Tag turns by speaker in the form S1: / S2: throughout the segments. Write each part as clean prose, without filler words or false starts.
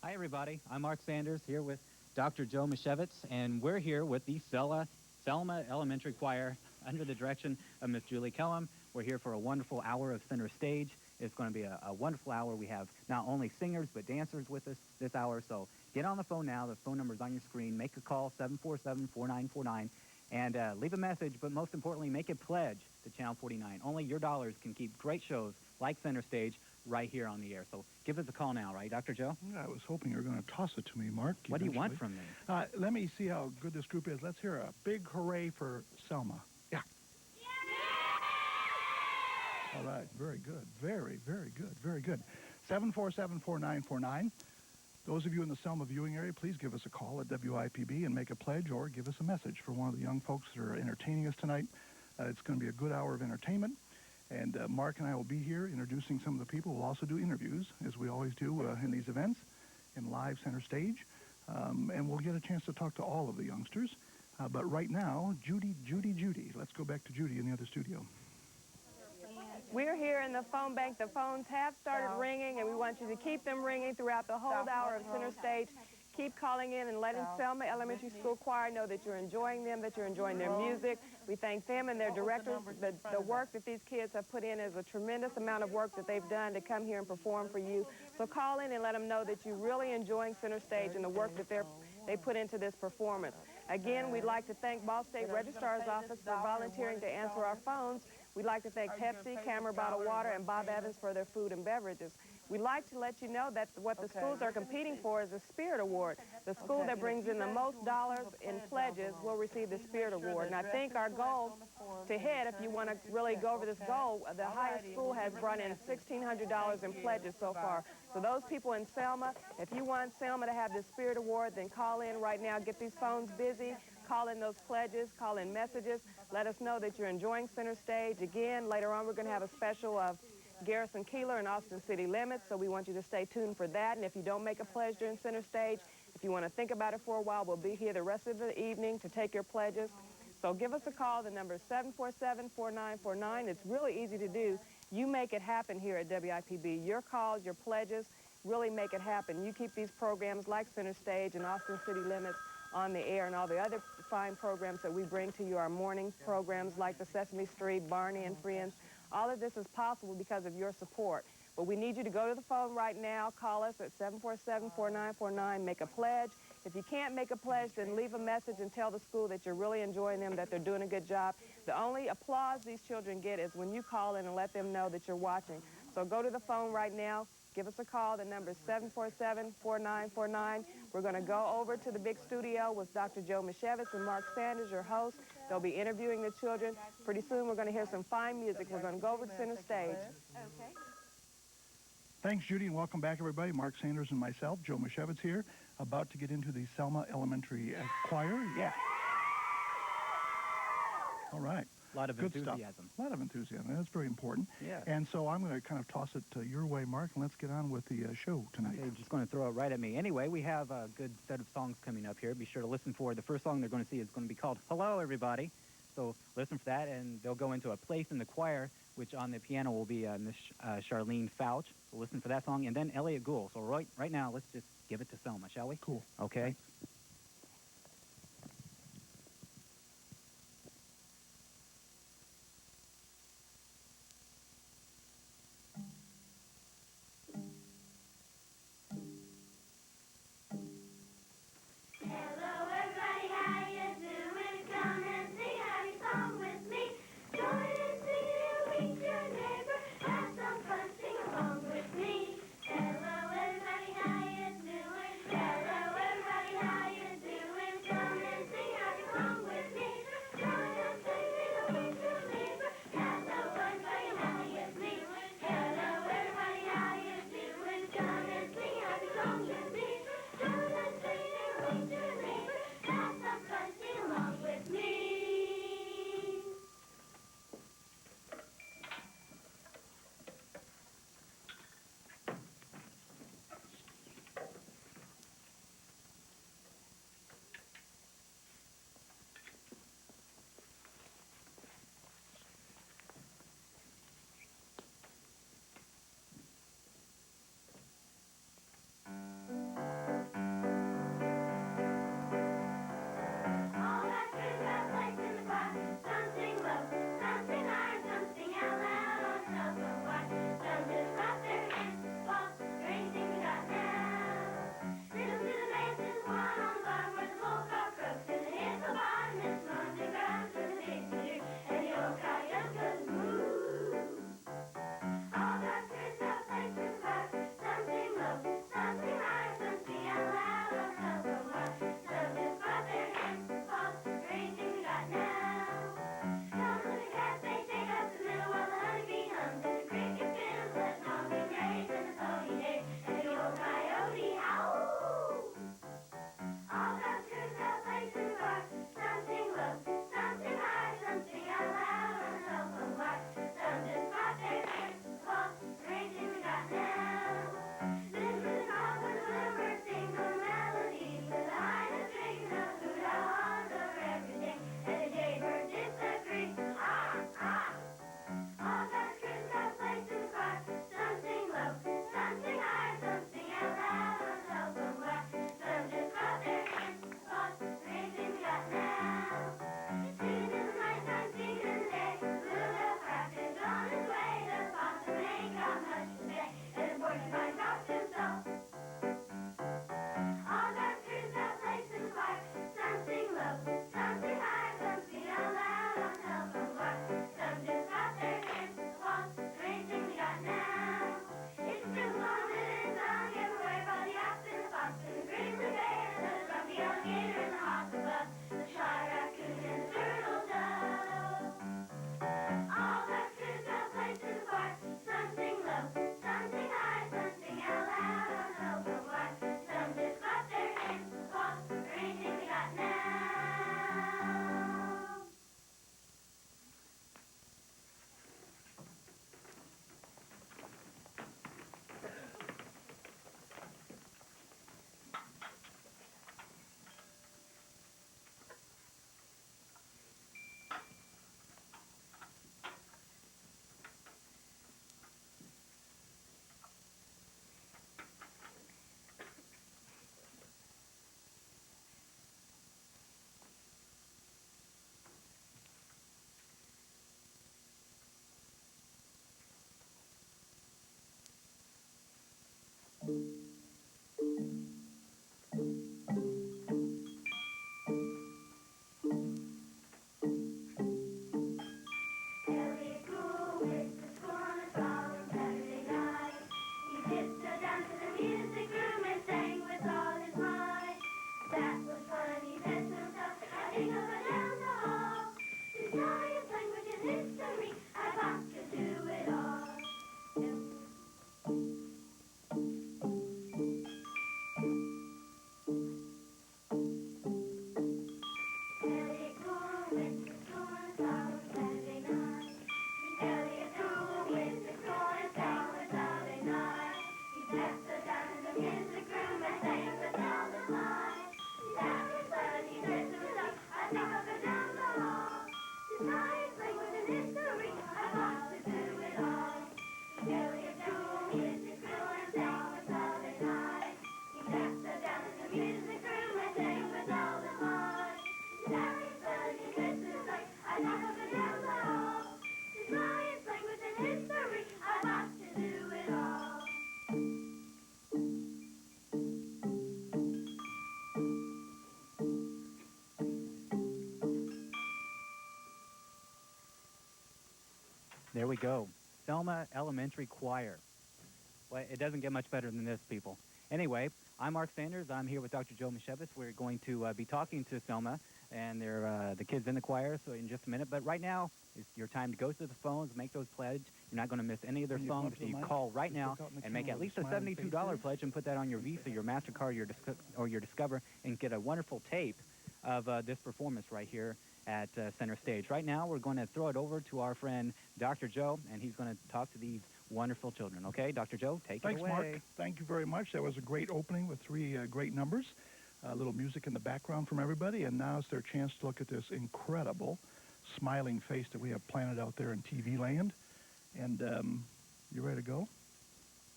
S1: Hi, everybody. I'm Mark Sanders here with Dr. Joe Mishevitz, and we're here with the Selma Elementary Choir under the direction of Miss Julie Kellum. We're here for a wonderful hour of center stage. It's going to be a wonderful hour. We have not only singers but dancers with us this hour, so get on the phone now. The phone number is on your screen. Make a call, 747-4949, and leave a message, but most importantly, make a pledge to Channel 49. Only your dollars can keep great shows like Center Stage right here on the air. So give us a call now, right, Dr. Joe?
S2: Yeah, I was hoping you were going to toss it to me, Mark.
S1: What do you want from me?
S2: Let me see how good this group is. Let's hear a big hooray for Selma. Yeah. All right, very good. Very, very good. Very good. 747-4949. Those of you in the Selma viewing area, please give us a call at WIPB and make a pledge or give us a message for one of the young folks that are entertaining us tonight. It's going to be a good hour of entertainment. And Mark and I will be here introducing some of the people. We'll also do interviews, as we always do in these events, in live center stage. And we'll get a chance to talk to all of the youngsters. But right now, Judy. Let's go back to Judy in the other studio.
S3: We're here in the phone bank. The phones have started ringing, and we want you to keep them ringing throughout the whole hour of center stage. Keep calling in and letting Selma Elementary School Choir know that you're enjoying them, that you're enjoying their music. We thank them and their directors. The work that these kids have put in is a tremendous amount of work that they've done to come here and perform for you. So call in and let them know that you're really enjoying center stage and the work that they put into this performance. Again, we'd like to thank Ball State Registrar's Office for volunteering to answer our phones. We'd like to thank Pepsi, Camera Bottled Water, and Bob Evans for their food and beverages. We'd like to let you know that what the schools are competing for is a Spirit Award. The school that brings in the most dollars in pledges will receive the Spirit Award. And I think our goal to hit, if you want to really go over this goal, the highest school has brought in $1,600 in pledges so far. So those people in Selma, if you want Selma to have the Spirit Award, then call in right now. Get these phones busy. Call in those pledges. Call in messages. Let us know that you're enjoying center stage. Again, later on, we're going to have a special of Garrison Keeler and Austin City Limits, so we want you to stay tuned for that. And if you don't make a pledge during center stage, if you want to think about it for a while, we'll be here the rest of the evening to take your pledges. So give us a call. The number is 747-4949. It's really easy to do. You make it happen here at WIPB. Your calls, your pledges really make it happen. You keep these programs like Center Stage and Austin City Limits on the air, and all the other fine programs that we bring to you, our morning programs like the Sesame Street, Barney and Friends. All of this is possible because of your support. But we need you to go to the phone right now. Call us at 747-4949. Make a pledge. If you can't make a pledge, then leave a message and tell the school that you're really enjoying them, that they're doing a good job. The only applause these children get is when you call in and let them know that you're watching. So go to the phone right now. Give us a call. The number is 747-4949. We're going to go over to the big studio with Dr. Joe Mishevitz and Mark Sanders, your host. They'll be interviewing the children. Pretty soon we're going to hear some fine music. We're going to go over to center stage.
S4: Okay.
S2: Thanks, Judy, and welcome back, everybody. Mark Sanders and myself, Joe Mishevitz here, about to get into the Selma Elementary Choir. Yeah. All right.
S1: A lot of
S2: Good
S1: enthusiasm.
S2: Stuff. A lot of enthusiasm. That's very important.
S1: Yeah.
S2: And so I'm going to kind of toss it your way, Mark, and let's get on with the show tonight.
S1: Okay, just going to throw it right at me. Anyway, we have a good set of songs coming up here. Be sure to listen for. The first song they're going to see is going to be called Hello, Everybody. So listen for that, and they'll go into A Place in the Choir, which on the piano will be Miss Charlene Fouch. So listen for that song, and then Elliot Gould. So right now, let's just give it to Selma, shall we?
S2: Cool.
S1: Okay.
S4: Hello, everybody, how you doing? Hello, everybody, how you
S1: There we go. Selma Elementary Choir. Well, it doesn't get much better than this, people. Anyway, I'm Mark Sanders. I'm here with Dr. Joe Mishevitz. We're going to be talking to Selma and the kids in the choir so in just a minute. But right now, it's your time to go to the phones, make those pledges. You're not going to miss any of their songs. So you call right now and make at least a $72 pledge and put that on your Visa, your MasterCard, or your Discover, and get a wonderful tape of this performance right here at center stage. Right now, we're going to throw it over to our friend Dr. Joe, and he's going to talk to these wonderful children. Okay, Dr. Joe, take it away.
S2: Thanks, Mark. Thank you very much. That was a great opening with three great numbers. A little music in the background from everybody, and now it's their chance to look at this incredible smiling face that we have planted out there in TV land. And you ready to go?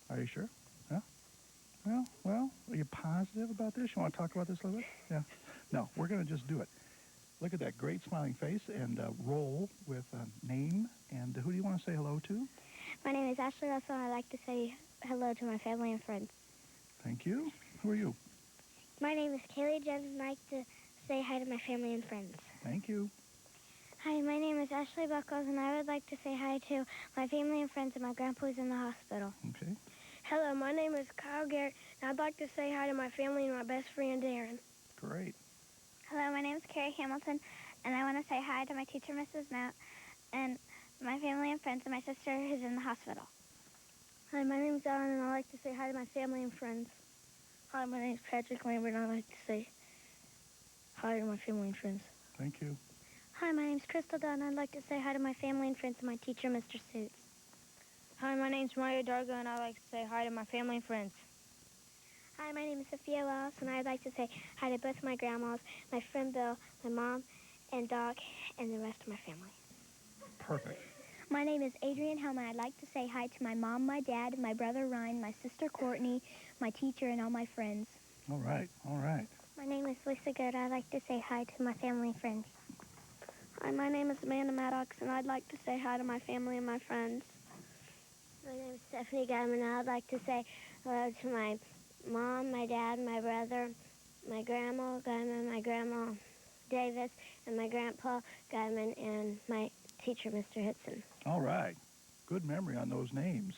S2: Are you sure? Yeah? Well, are you positive about this? You want to talk about this a little bit? Yeah. No, we're going to just do it. Look at that great smiling face and roll with a name. And who do you want to say hello to?
S4: My name is Ashley Russell, and I'd like to say hello to my family and friends.
S2: Thank you. Who are you?
S4: My name is Kaylee Jones, and I'd like to say hi to my family and friends.
S2: Thank you.
S4: Hi, my name is Ashley Buckles, and I would like to say hi to my family and friends and my grandpa who's in the hospital.
S2: Okay.
S4: Hello, my name is Kyle Garrett, and I'd like to say hi to my family and my best friend, Aaron.
S2: Great.
S4: Hello, my name is Carrie Hamilton, and I want to say hi to my teacher, Mrs. Matt, and my family and friends, and my sister who's in the hospital. Hi, my name is Alan, and I'd like to say hi to my family and friends. Hi, my name is Patrick Lambert, and I'd like to say hi to my family and friends.
S2: Thank you.
S4: Hi, my name is Crystal Dunn, and I'd like to say hi to my family and friends and my teacher, Mr. Suits. Hi, my name is Mario Dargo, and I'd like to say hi to my family and friends. Hi, my name is Sophia Wells, and I'd like to say hi to both my grandmas, my friend Bill, my mom, and Doc, and the rest of my family.
S2: Perfect.
S4: My name is Adrienne Hellman. I'd like to say hi to my mom, my dad, my brother Ryan, my sister Courtney, my teacher, and all my friends.
S2: All right. All right.
S4: My name is Lisa Good. I'd like to say hi to my family and friends. Hi, my name is Amanda Maddox, and I'd like to say hi to my family and my friends. My name is Stephanie Gutman, and I'd like to say hello to my mom, my dad, my brother, my grandma Gutman, my grandma Davis, and my grandpa Gutman, and my teacher, Mr. Hitson.
S2: All right. Good memory on those names.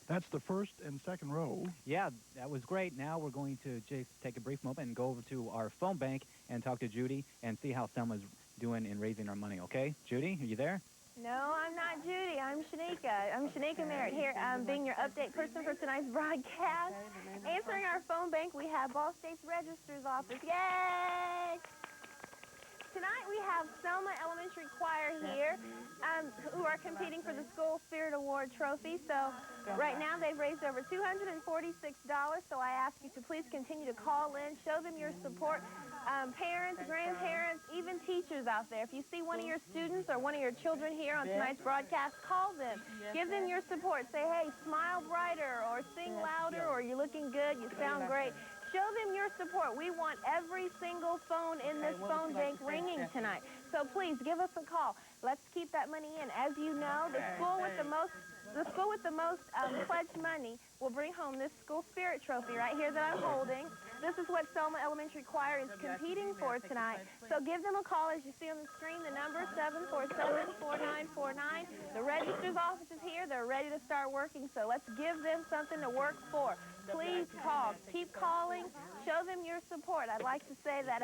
S2: That's the first and second row.
S1: Yeah, that was great. Now we're going to just take a brief moment and go over to our phone bank and talk to Judy and see how Selma's doing in raising our money, okay? Judy, are you there?
S3: No, I'm not Judy. I'm Shanika. I'm Shanika Merritt here, being your update person for tonight's broadcast. Answering our phone bank, we have Ball State's Registrar's Office. Yay! Tonight we have Selma Elementary Choir here who are competing for the School Spirit Award trophy. So right now they've raised over $246. So I ask you to please continue to call in, show them your support. Parents, grandparents, even teachers out there. If you see one of your students or one of your children here on tonight's broadcast, call them. Give them your support. Say, hey, smile brighter or sing louder or you're looking good, you sound great. Show them your support. We want every single phone in this phone bank ringing tonight. So please give us a call. Let's keep that money in. As you know, the school with the most pledged money will bring home this school spirit trophy right here that I'm holding. This is what Selma Elementary Choir is competing for tonight. So give them a call as you see on the screen. The number 747-4949. The registrar's office is here. They're ready to start working. So let's give them something to work for. Please call. Keep calling. Show them your support. I'd like to say that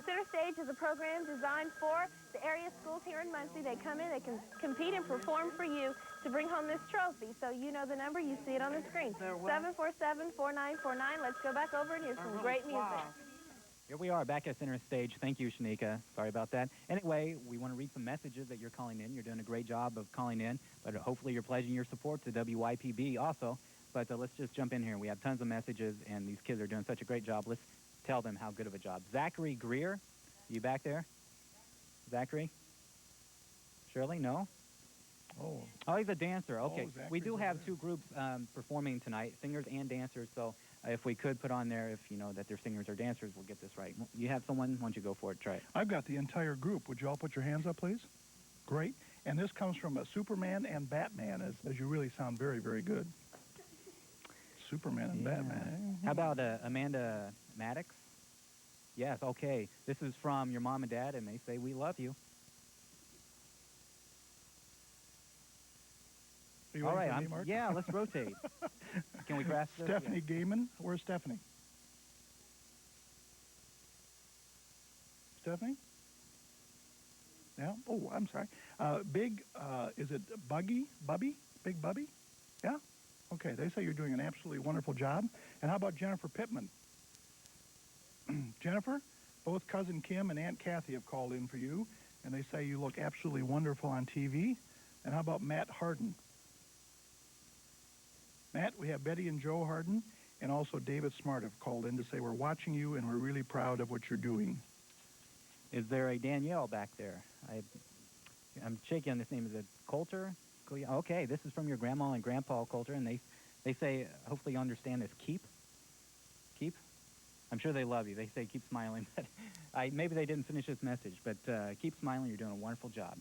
S3: Center Stage is a program designed for the area schools here in Muncie. They come in, they can compete and perform for you to bring home this trophy. So you know the number, you see it on the screen. 747-4949. Let's go back over and hear some great music.
S1: Here we are back at center stage. Thank you, Shanika. Sorry about that. Anyway, we want to read some messages that you're calling in. You're doing a great job of calling in, but hopefully you're pledging your support to WIPB also. But let's just jump in here. We have tons of messages, and these kids are doing such a great job. Let's tell them how good of a job. Zachary Greer, you back there? Zachary? Shirley, no?
S2: Oh,
S1: he's a dancer. Okay. We do
S2: Zachary's
S1: have
S2: over
S1: two groups performing tonight, singers and dancers. So if we could put on there, if you know that they're singers or dancers, we'll get this right. You have someone? Why don't you go for it? Try it.
S2: I've got the entire group. Would you all put your hands up, please? Great. And this comes from Superman and Batman, as you really sound very, very good. Superman and Batman.
S1: How about Amanda Maddox? Yes, okay. This is from your mom and dad, and they say, we love you.
S2: Are you
S1: All
S2: waiting
S1: right,
S2: for me, Mark?
S1: yeah, let's rotate. Can we grasp this?
S2: Stephanie Gaiman. Where's Stephanie? Stephanie? Yeah? Oh, I'm sorry. Is it Buggy? Bubby? Big Bubby? Yeah? Okay, they say you're doing an absolutely wonderful job. And how about Jennifer Pittman? Jennifer, both Cousin Kim and Aunt Kathy have called in for you, and they say you look absolutely wonderful on TV. And how about Matt Harden? Matt, we have Betty and Joe Harden, and also David Smart have called in to say we're watching you and we're really proud of what you're doing.
S1: Is there a Danielle back there? I'm shaking on this name. Is it Coulter? Okay, this is from your grandma and grandpa Coulter, and they say, hopefully you understand this, keep. I'm sure they love you. They say keep smiling. But maybe they didn't finish this message, but keep smiling. You're doing a wonderful job.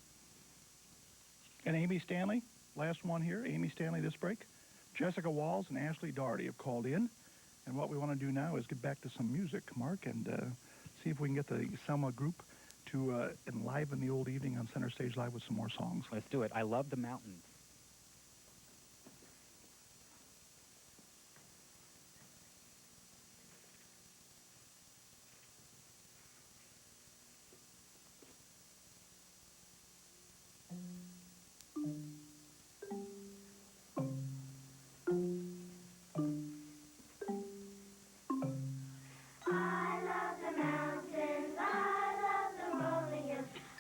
S2: And Amy Stanley, last one here, Amy Stanley this break. Jessica Walls and Ashley Doherty have called in. And what we want to do now is get back to some music, Mark, and see if we can get the Selma group to enliven the old evening on Center Stage Live with some more songs.
S1: Let's do it. I love the mountains.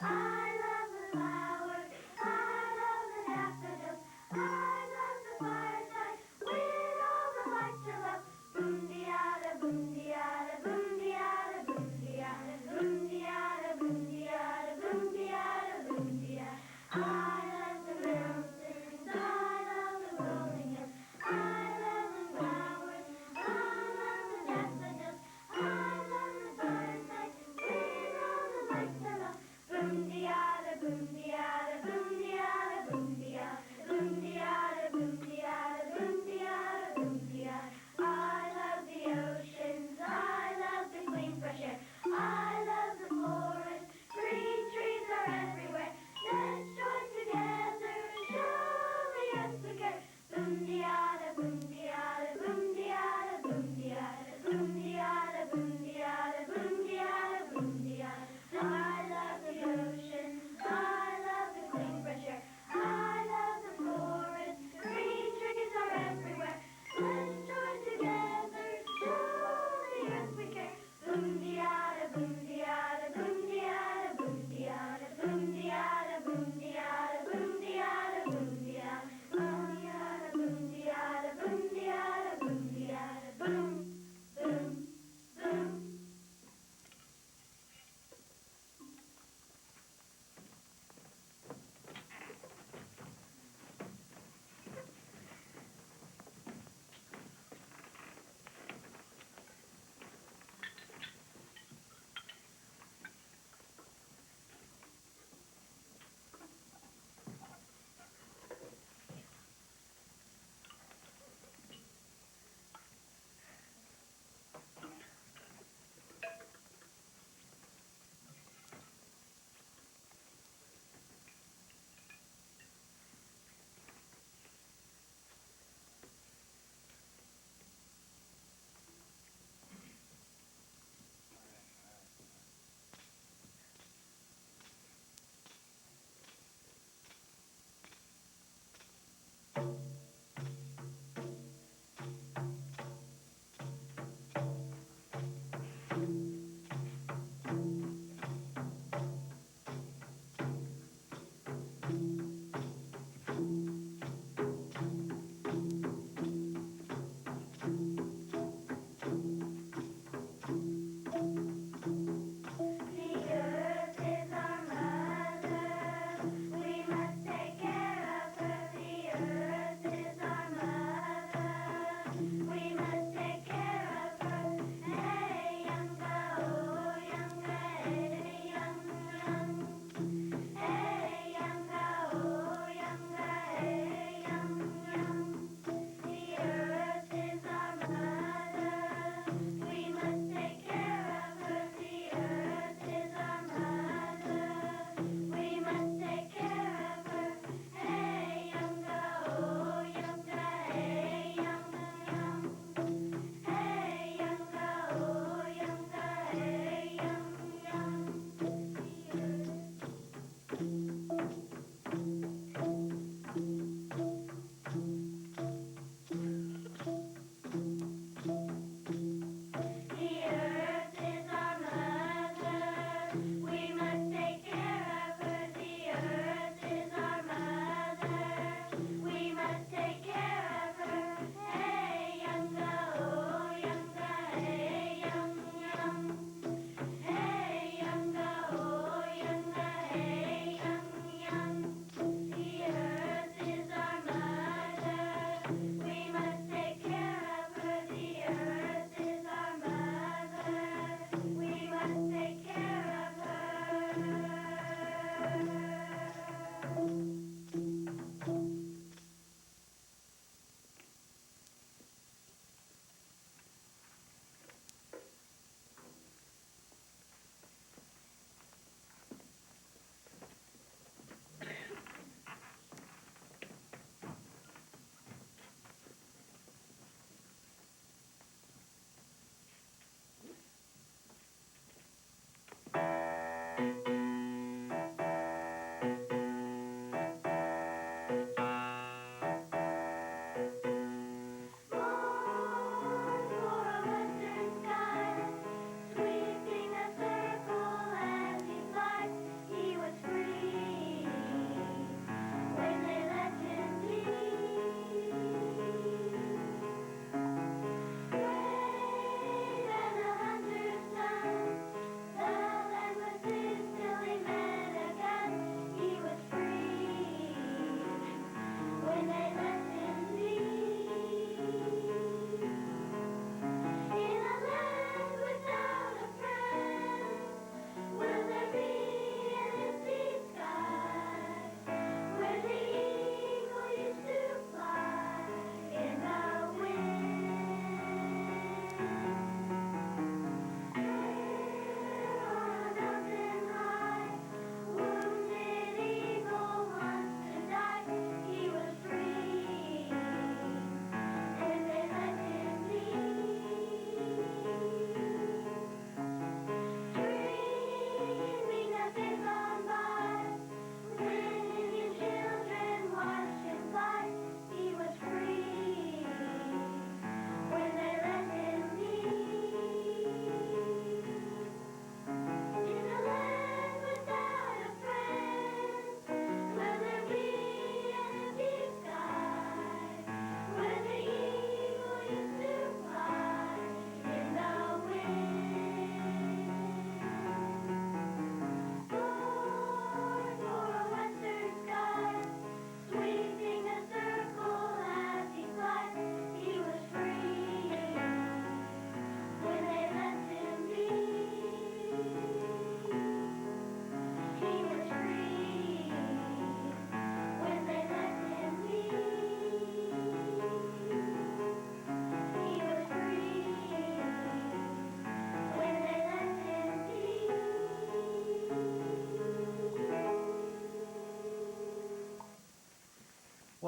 S4: I love the flowers, I love the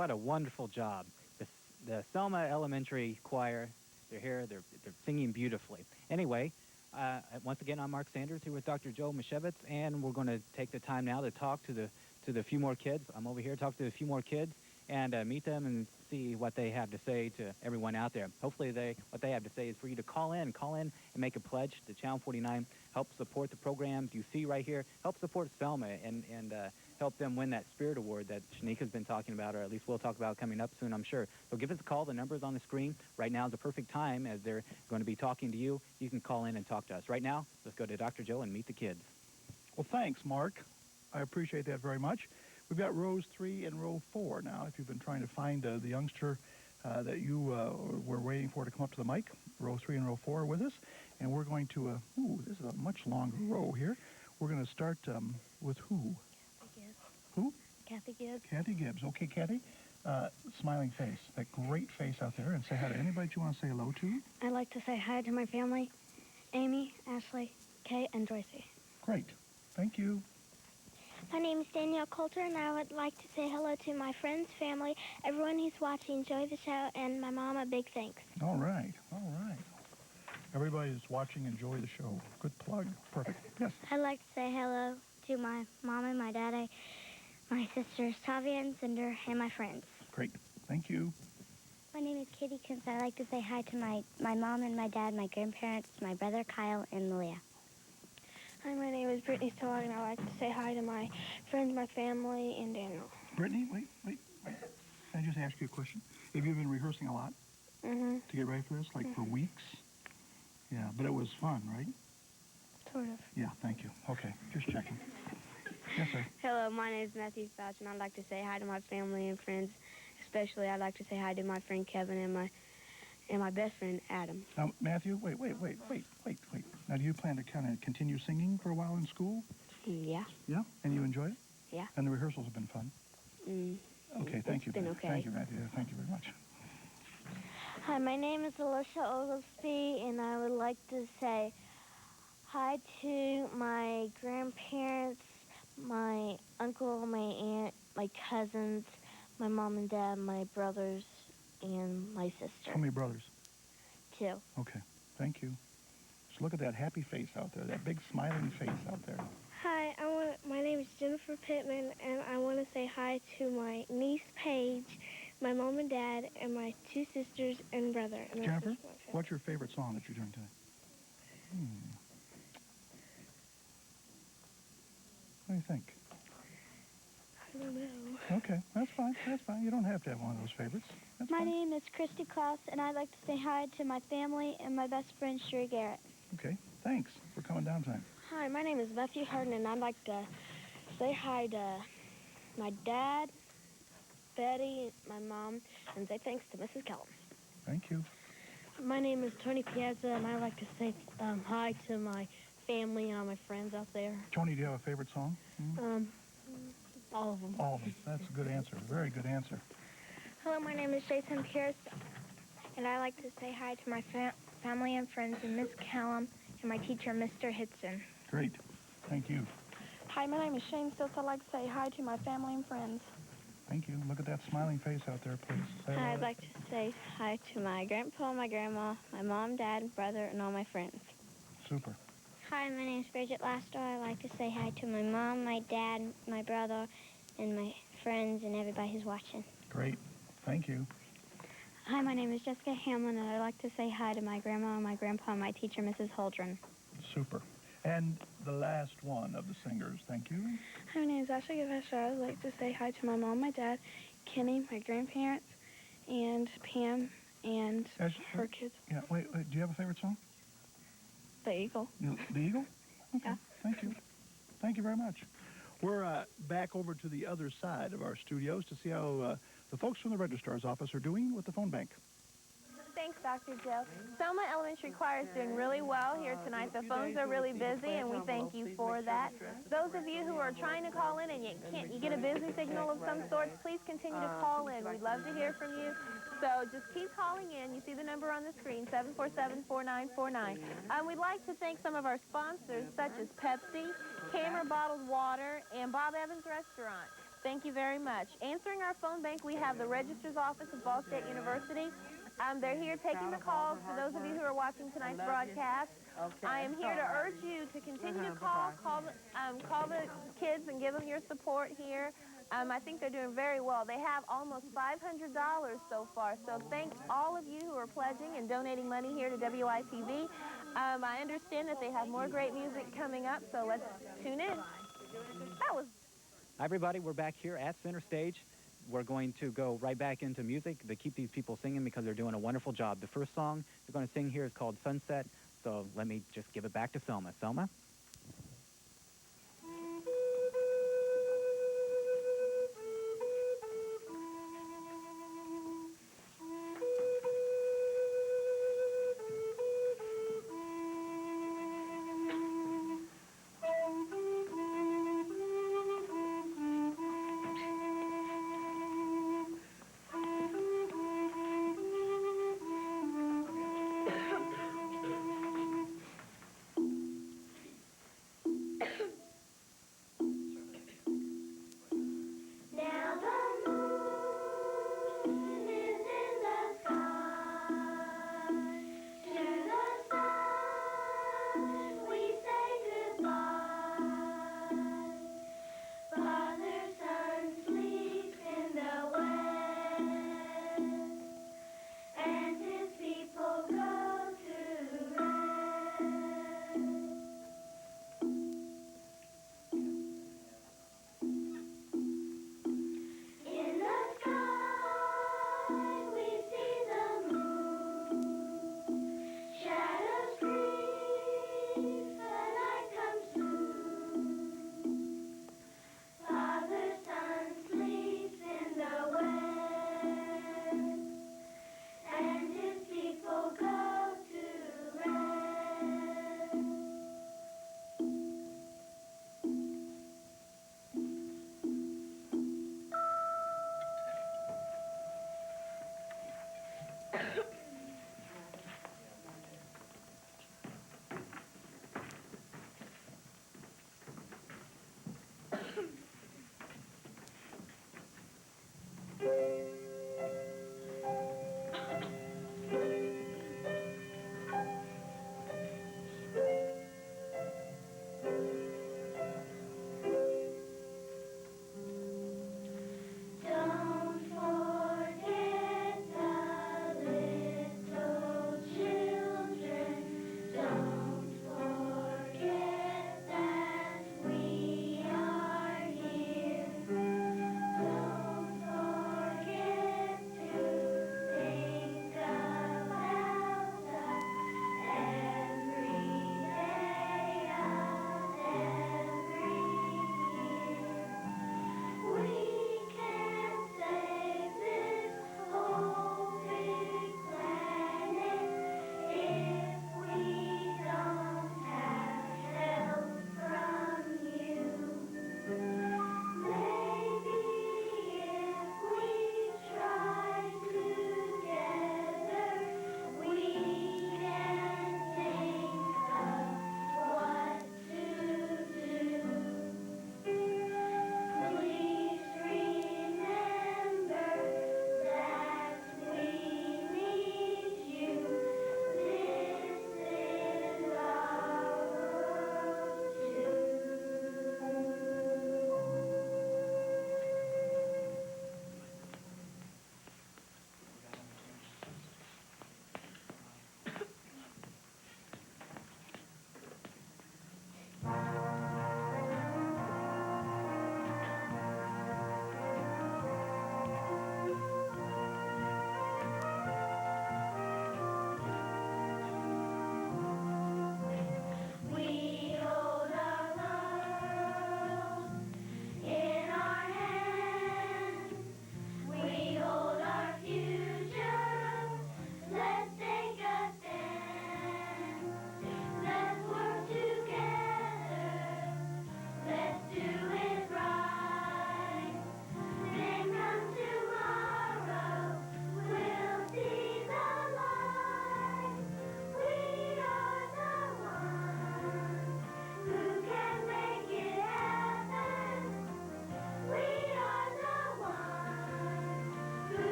S1: what a wonderful job. The Selma Elementary Choir, they're here, they're singing beautifully. Anyway, once again, I'm Mark Sanders here with Dr. Joe Mashevitz, and we're going to take the time now to talk to the few more kids. I'm over here, talk to a few more kids, and meet them and see what they have to say to everyone out there. Hopefully what they have to say is for you to call in and make a pledge to Channel 49, help support the programs you see right here, help support Selma, and help them win that Spirit Award that Shanika's been talking about, or at least we'll talk about coming up soon, I'm sure. So give us a call. The number's on the screen. Right now is the perfect time as they're going to be talking to you. You can call in and talk to us. Right now, let's go to Dr. Joe and meet the kids.
S2: Well, thanks, Mark. I appreciate that very much. We've got rows 3 and row 4 now. If you've been trying to find the youngster that you were waiting for to come up to the mic, row 3 and row 4 are with us. And we're going to, this is a much longer row here. We're going to start with who? Who?
S4: Kathy Gibbs.
S2: Kathy Gibbs. Okay, Kathy. Smiling face. That great face out there. And say hi to anybody you want to say hello to.
S4: I'd like to say hi to my family, Amy, Ashley, Kay, and Joycey.
S2: Great. Thank you.
S4: My name is Danielle Coulter, and I would like to say hello to my friends, family, everyone who's watching. Enjoy the show, and my mom, a big thanks.
S2: All right. All right. Everybody that's watching, enjoy the show. Good plug. Perfect. Yes.
S4: I'd like to say hello to my mom and my daddy, my sisters, Tavia and Cinder, and my friends.
S2: Great. Thank you.
S4: My name is Kitty Kins. I'd like to say hi to my mom and my dad, my grandparents, my brother Kyle, and Malia.
S5: Hi, my name is Brittany Stog, and I'd like to say hi to my friends, my family, and Daniel.
S2: Brittany, wait. Can I just ask you a question? Have you been rehearsing a lot to get ready for this, like for weeks? Yeah, but it was fun, right?
S5: Sort of.
S2: Yeah, thank you. Okay, just checking. Yes, sir.
S5: Hello, my name is Matthew Fouch, and I'd like to say hi to my family and friends. Especially, I'd like to say hi to my friend Kevin and my best friend Adam.
S2: Now, Matthew, wait. Now, do you plan to kind of continue singing for a while in school?
S5: Yeah.
S2: Yeah? And you enjoy it?
S5: Yeah.
S2: And the rehearsals have been fun? Okay, thank you.
S5: It's been okay.
S2: Thank you, Matthew. Thank you very much.
S4: Hi, my name is Alicia Oglesby, and I would like to say hi to my grandparents, my uncle, my aunt, my cousins, my mom and dad, my brothers, and my sister.
S2: How many brothers?
S4: 2.
S2: Okay, thank you. Just look at that happy face out there, that big smiling face out there.
S4: Hi, my name is Jennifer Pittman, and I want to say hi to my niece Paige, my mom and dad, and my 2 sisters and brother. And
S2: Jennifer, what's your favorite song that you're doing today? What do you think?
S5: I don't know.
S2: Okay, that's fine. You don't have to have one of those favorites. That's
S4: My
S2: fine.
S4: name is Christy Klaus, and I'd like to say hi to my family and my best friend, Sherry Garrett.
S2: Okay, thanks for coming down tonight.
S5: Hi, my name is Matthew Harden, and I'd like to say hi to my dad, Betty, my mom, and say thanks to Mrs. Kellum.
S2: Thank you.
S5: My name is Tony Piazza, and I'd like to say hi to my family and all my friends out there.
S2: Tony, do you have a favorite song?
S5: All of them.
S2: All of them. That's a good answer. Very good answer.
S4: Hello, my name is Jason Pierce, and I'd like to say hi to my family and friends and Miss Callum and my teacher, Mr. Hitson.
S2: Great. Thank you.
S5: Hi, my name is Shane Stilts. I'd like to say hi to my family and friends.
S2: Thank you. Look at that smiling face out there, please. Say hello.
S4: I'd like to say hi to my grandpa, my grandma, my mom, dad, brother, and all my friends.
S2: Super.
S4: Hi, my name is Bridget Lastor. I'd like to say hi to my mom, my dad, my brother, and my friends and everybody who's watching.
S2: Great. Thank you.
S4: Hi, my name is Jessica Hamlin, and I'd like to say hi to my grandma, my grandpa, and my teacher, Mrs. Holdren.
S2: Super. And the last one of the singers. Thank you.
S5: Hi, my name is Ashley Gavesha. I'd like to say hi to my mom, my dad, Kenny, my grandparents, and Pam, and her kids.
S2: Yeah, wait. Do you have a favorite song?
S5: The Eagle.
S2: The Eagle? Okay.
S5: Yeah.
S2: Thank you. Thank you very much. We're back over to the other side of our studios to see how the folks from the registrar's office are doing with the phone bank.
S3: Thanks, Dr. Joe. Selma Elementary Choir is doing really well here tonight. The phones are really busy, and we thank you for that. Those of you who are trying to call in and you get a busy signal of some sort, please continue to call in. We'd love to hear from you. So just keep calling in. You see the number on the screen, 747-4949. We'd like to thank some of our sponsors, such as Pepsi, Cameron Bottled Water, and Bob Evans Restaurant. Thank you very much. Answering our phone bank, we have the Registrar's Office of Ball State University. They're here taking the calls for those of you who are watching tonight's broadcast.
S6: Okay.
S3: I am here to urge you to continue to call the kids and give them your support here. I think they're doing very well. They have almost $500 so far, so thank all of you who are pledging and donating money here to WIPB. I understand that they have more great music coming up, so let's tune in. That was...
S1: Hi, everybody. We're back here at Center Stage. We're going to go right back into music to keep these people singing because they're doing a wonderful job. The first song they're going to sing here is called Sunset, so let me just give it back to Selma. Selma?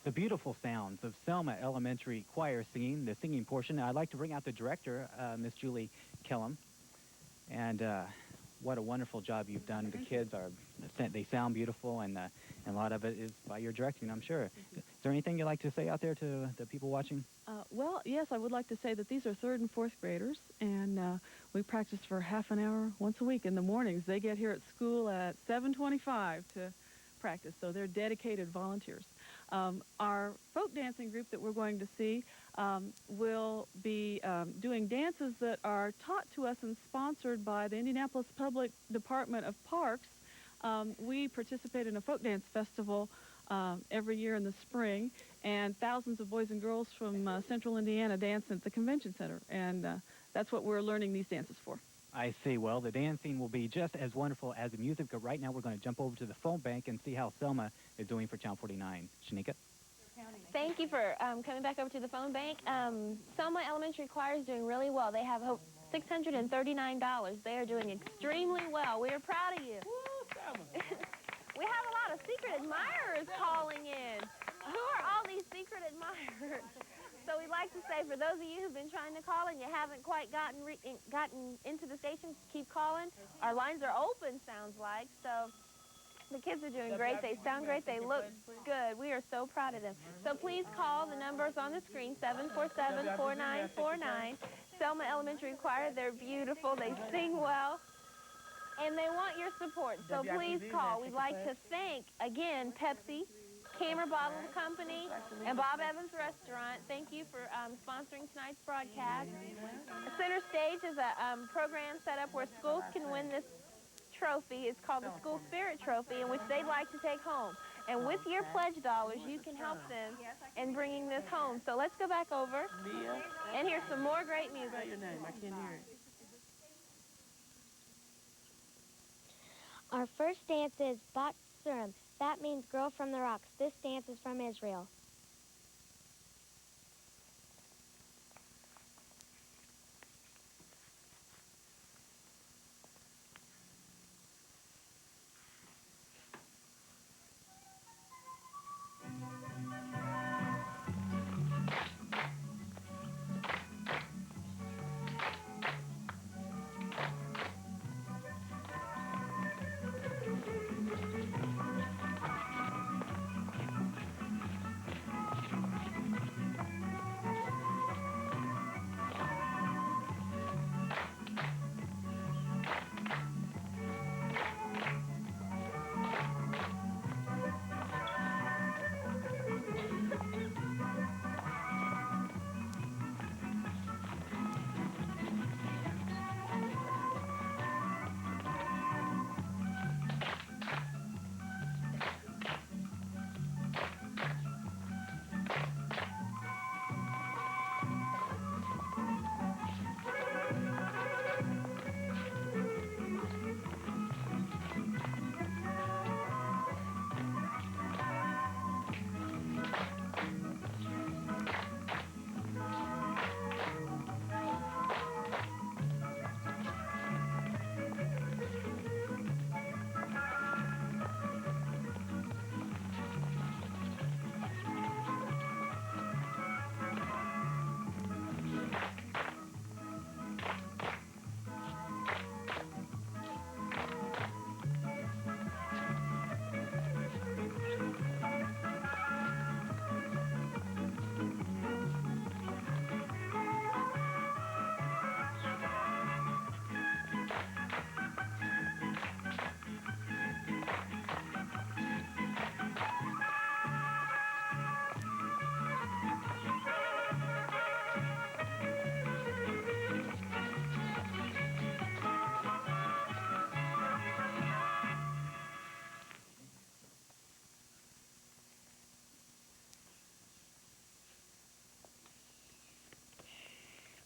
S1: the beautiful sounds of Selma Elementary Choir singing, the singing portion. I'd like to bring out the director, Miss Julie Kellum. And what a wonderful job you've done. The kids they sound beautiful, and a lot of it is by your directing, I'm sure. Is there anything you'd like to say out there to the people watching?
S6: Well, yes, I would like to say that these are 3rd and 4th graders, and we practice for half an hour once a week in the mornings. They get here at school at 7:25 to practice, so they're dedicated volunteers. Our folk dancing group that we're going to see will be doing dances that are taught to us and sponsored by the Indianapolis Public Department of Parks. We participate in a folk dance festival every year in the spring, and thousands of boys and girls from central Indiana dance at the convention center, and that's what we're learning these dances for.
S1: I see. Well, the dancing will be just as wonderful as the music, but right now we're going to jump over to the phone bank and see how Selma is doing for Channel 49. Shanika?
S5: Thank you for coming back over to the phone bank. Selma Elementary Choir is doing really well. They have $639. They are doing extremely well. We are proud of you. We have a lot of secret admirers calling in. Who are all these secret admirers? So we'd like to say, for those of you who've been trying to call and you haven't quite gotten into the station, keep calling. Our lines are open, sounds like. So the kids are doing great. They sound great. They look good. We are so proud of them. So please call. The number's on the screen, 747-4949. Selma Elementary Choir. They're beautiful. They sing well. And they want your support. So please call. We'd like to thank, again, Pepsi, Camera Bottle Company, and Bob Evans Restaurant. Thank you for sponsoring tonight's broadcast. Center Stage is a program set up where schools can win this trophy. It's called the School Spirit Trophy, in which they'd like to take home. And with your pledge dollars, you can help them in bringing this home. So let's go back over and hear some more great music.
S7: What's your name? I can't hear it.
S4: Our first dance is Bat Surim. That means girl from the rocks. This dance is from Israel.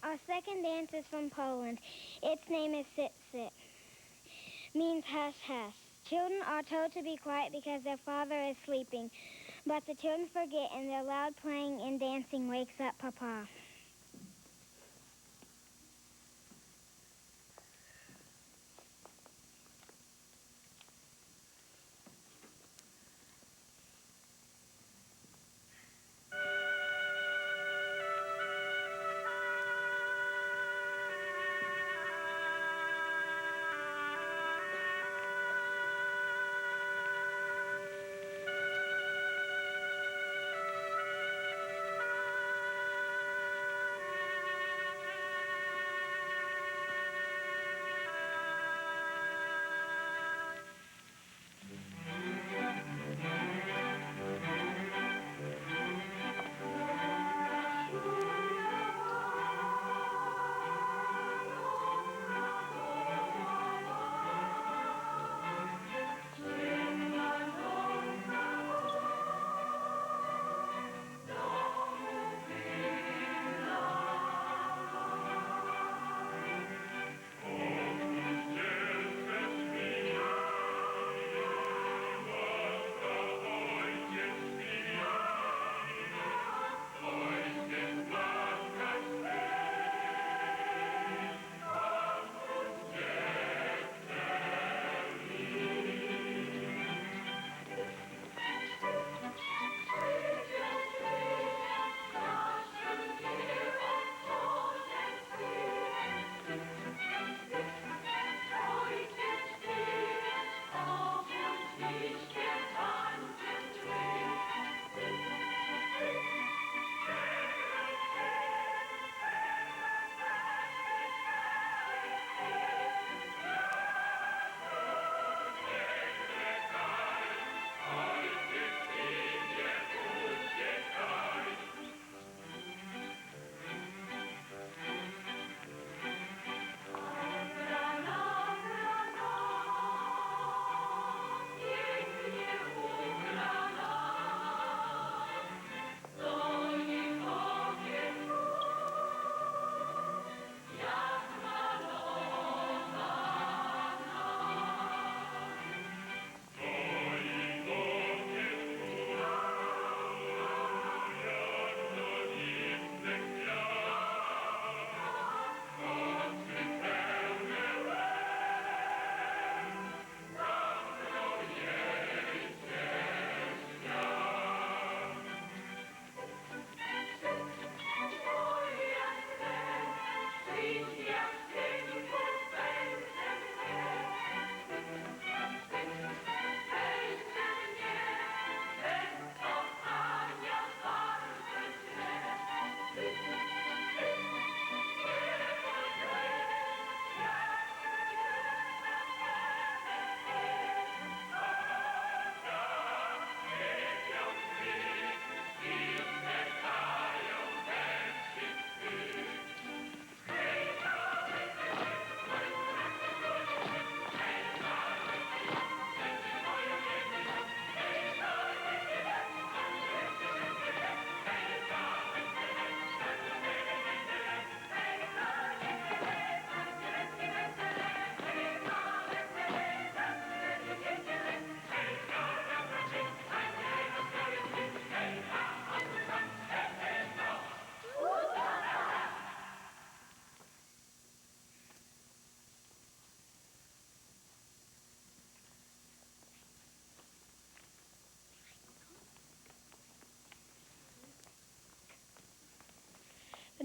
S4: Our second dance is from Poland. Its name is Sit Sit. Means hush hush. Children are told to be quiet because their father is sleeping, but the children forget and their loud playing and dancing wakes up Papa.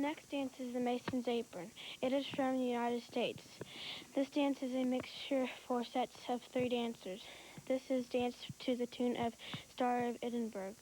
S4: next dance is the Mason's Apron. It is from the United States. This dance is a mixture for sets of 3 dancers. This is danced to the tune of Star of Edinburgh.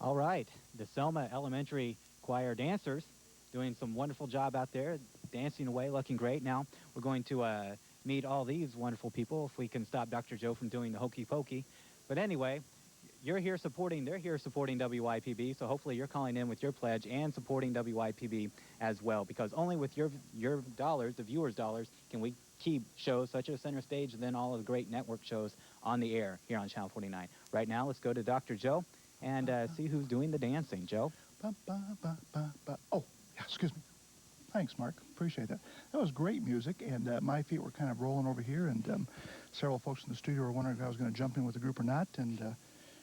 S1: All right, the Selma Elementary Choir dancers doing some wonderful job out there, dancing away, looking great. Now we're going to meet all these wonderful people if we can stop Dr. Joe from doing the hokey pokey. But anyway, they're here supporting WIPB, so hopefully you're calling in with your pledge and supporting WIPB as well, because only with your dollars, the viewers' dollars, can we keep shows such as Center Stage and then all of the great network shows on the air here on Channel 49. Right now, let's go to Dr. Joe and see who's doing the dancing. Joe?
S2: Oh, yeah, excuse me. Thanks, Mark. Appreciate that. That was great music, and my feet were kind of rolling over here, and several folks in the studio were wondering if I was going to jump in with the group or not, and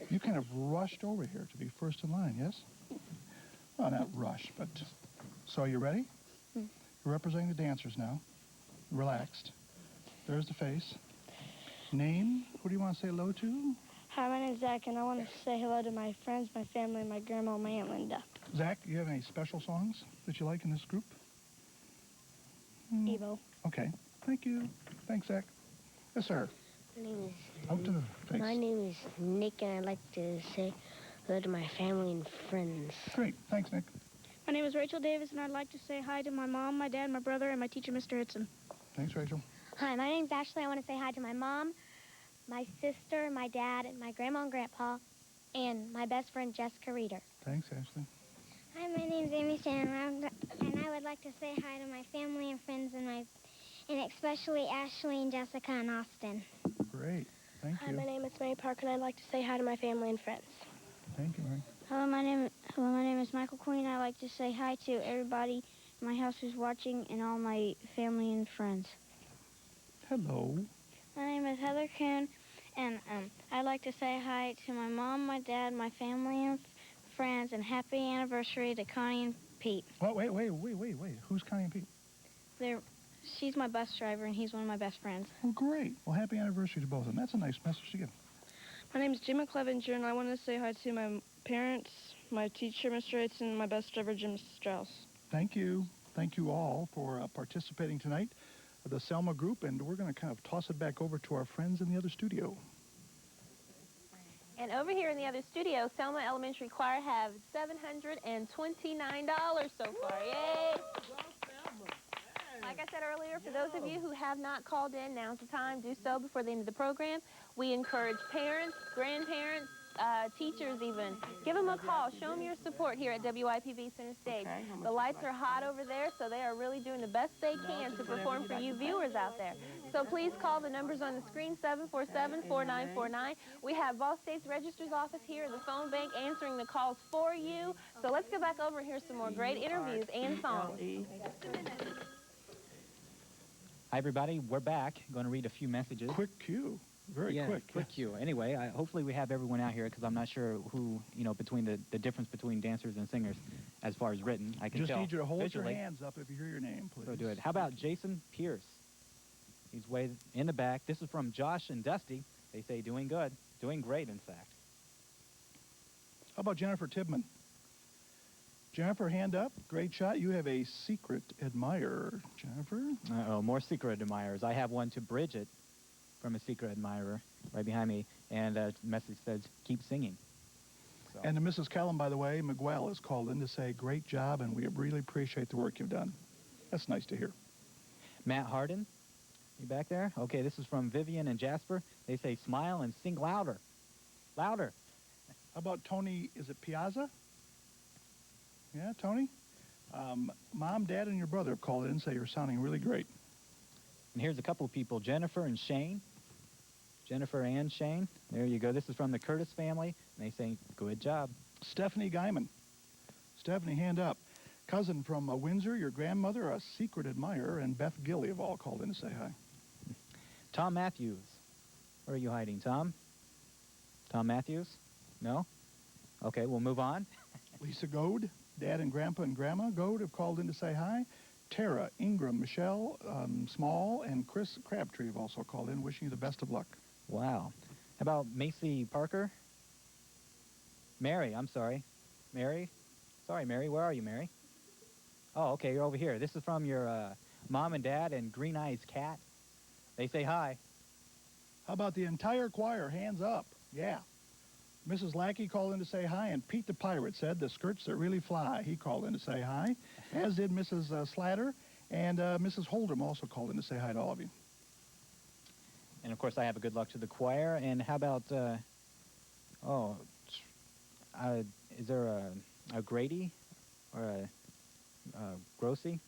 S2: you kind of rushed over here to be first in line, yes? Well, not rush, but... So, you ready? You're representing the dancers now. Relaxed. There's the face. Name? Who do you want to say hello to?
S4: Hi, my name's Zach, and I want to say hello to my friends, my family, my grandma, and my Aunt Linda.
S2: Zach, do you have any special songs that you like in this group?
S4: Evo.
S2: Okay. Thank you. Thanks, Zach. Yes, sir. Out to the face.
S7: My name is Nick, and I'd like to say hello to my family and friends.
S2: Great. Thanks, Nick.
S4: My name is Rachel Davis, and I'd like to say hi to my mom, my dad, my brother, and my teacher, Mr. Hitson.
S2: Thanks, Rachel.
S4: Hi, my name's Ashley. I want to say hi to my mom, my sister, my dad, and my grandma and grandpa, and my best friend, Jessica Reeder.
S2: Thanks, Ashley.
S4: Hi, my name's Amy Stan, and I would like to say hi to my family and friends and especially Ashley and Jessica and Austin.
S2: Great. Thank you.
S4: Hi, my name is Mary Park, and I'd like to say hi to my family and friends.
S2: Thank you, Mary.
S4: Hello, my name is Michael Queen. I'd like to say hi to everybody in my house who's watching and all my family and friends.
S2: Hello.
S4: My name is Heather Kuhn, and I'd like to say hi to my mom, my dad, my family and friends, and happy anniversary to Connie and Pete.
S2: Oh, wait. Who's Connie and Pete?
S4: She's my bus driver, and he's one of my best friends.
S2: Well, great. Well, happy anniversary to both of them. That's a nice message to give.
S7: My name is Jim Clevenger, and I want to say hi to my parents, my teacher, Mr. Yates, and my best driver, Jim Strauss.
S2: Thank you. Thank you all for participating tonight, the Selma group, and we're going to kind of toss it back over to our friends in the other studio.
S5: And over here in the other studio, Selma Elementary Choir have $729 so far. Yay! Like I said earlier, for those of you who have not called in, now's the time. Do so before the end of the program. We encourage parents, grandparents, teachers even. Give them a call. Show them your support here at WIPB Center Stage. The lights are hot over there, so they are really doing the best they can to perform for you viewers out there. So please call the numbers on the screen, 747-4949. We have Ball State's Registrar's Office here in the phone bank answering the calls for you. So let's go back over and hear some more great interviews and songs.
S1: Hi, everybody. We're back. Going to read a few messages.
S2: Quick cue. Very quick.
S1: Quick cue. Anyway, hopefully we have everyone out here because I'm not sure who, between the difference between dancers and singers as far as written. I can
S2: Just
S1: tell
S2: need you to hold
S1: visually.
S2: your hands up if you hear your name, please.
S1: So do it. How about Jason Pierce? He's way in the back. This is from Josh and Dusty. They say doing good. Doing great, in fact.
S2: How about Jennifer Tibman? Jennifer, hand up. Great shot. You have a secret admirer. Jennifer?
S1: Uh-oh, more secret admirers. I have one to Bridget from a secret admirer right behind me, and a message says, keep singing. So.
S2: And to Mrs. Callum, by the way, Miguel has called in to say, great job, and we really appreciate the work you've done. That's nice to hear.
S1: Matt Harden, you back there? Okay, this is from Vivian and Jasper. They say, smile and sing louder. Louder.
S2: How about Tony, is it Piazza? Yeah, Tony? Mom, Dad, and your brother have called in and say you're sounding really great.
S1: And here's a couple of people, Jennifer and Shane. Jennifer and Shane. There you go. This is from the Curtis family. And they say, good job.
S2: Stephanie Guyman. Stephanie, hand up. Cousin from Windsor, your grandmother, a secret admirer, and Beth Gilly have all called in to say hi.
S1: Tom Matthews. Where are you hiding, Tom? Tom Matthews? No? Okay, we'll move on.
S2: Lisa Goad, Dad and Grandpa and Grandma Goad have called in to say hi. Tara, Ingram, Michelle, Small, and Chris Crabtree have also called in, wishing you the best of luck.
S1: Wow. How about Macy Parker? Mary, I'm sorry. Mary? Sorry, Mary. Where are you, Mary? Oh, okay, you're over here. This is from your mom and dad and Green Eyes Cat. They say hi.
S2: How about the entire choir? Hands up. Yeah. Mrs. Lackey called in to say hi, and Pete the Pirate said, the skirts that really fly. He called in to say hi, as did Mrs. Slatter, and Mrs. Holdrum also called in to say hi to all of you.
S1: And, of course, I have a good luck to the choir. And how about, is there a Grady or a Grossi?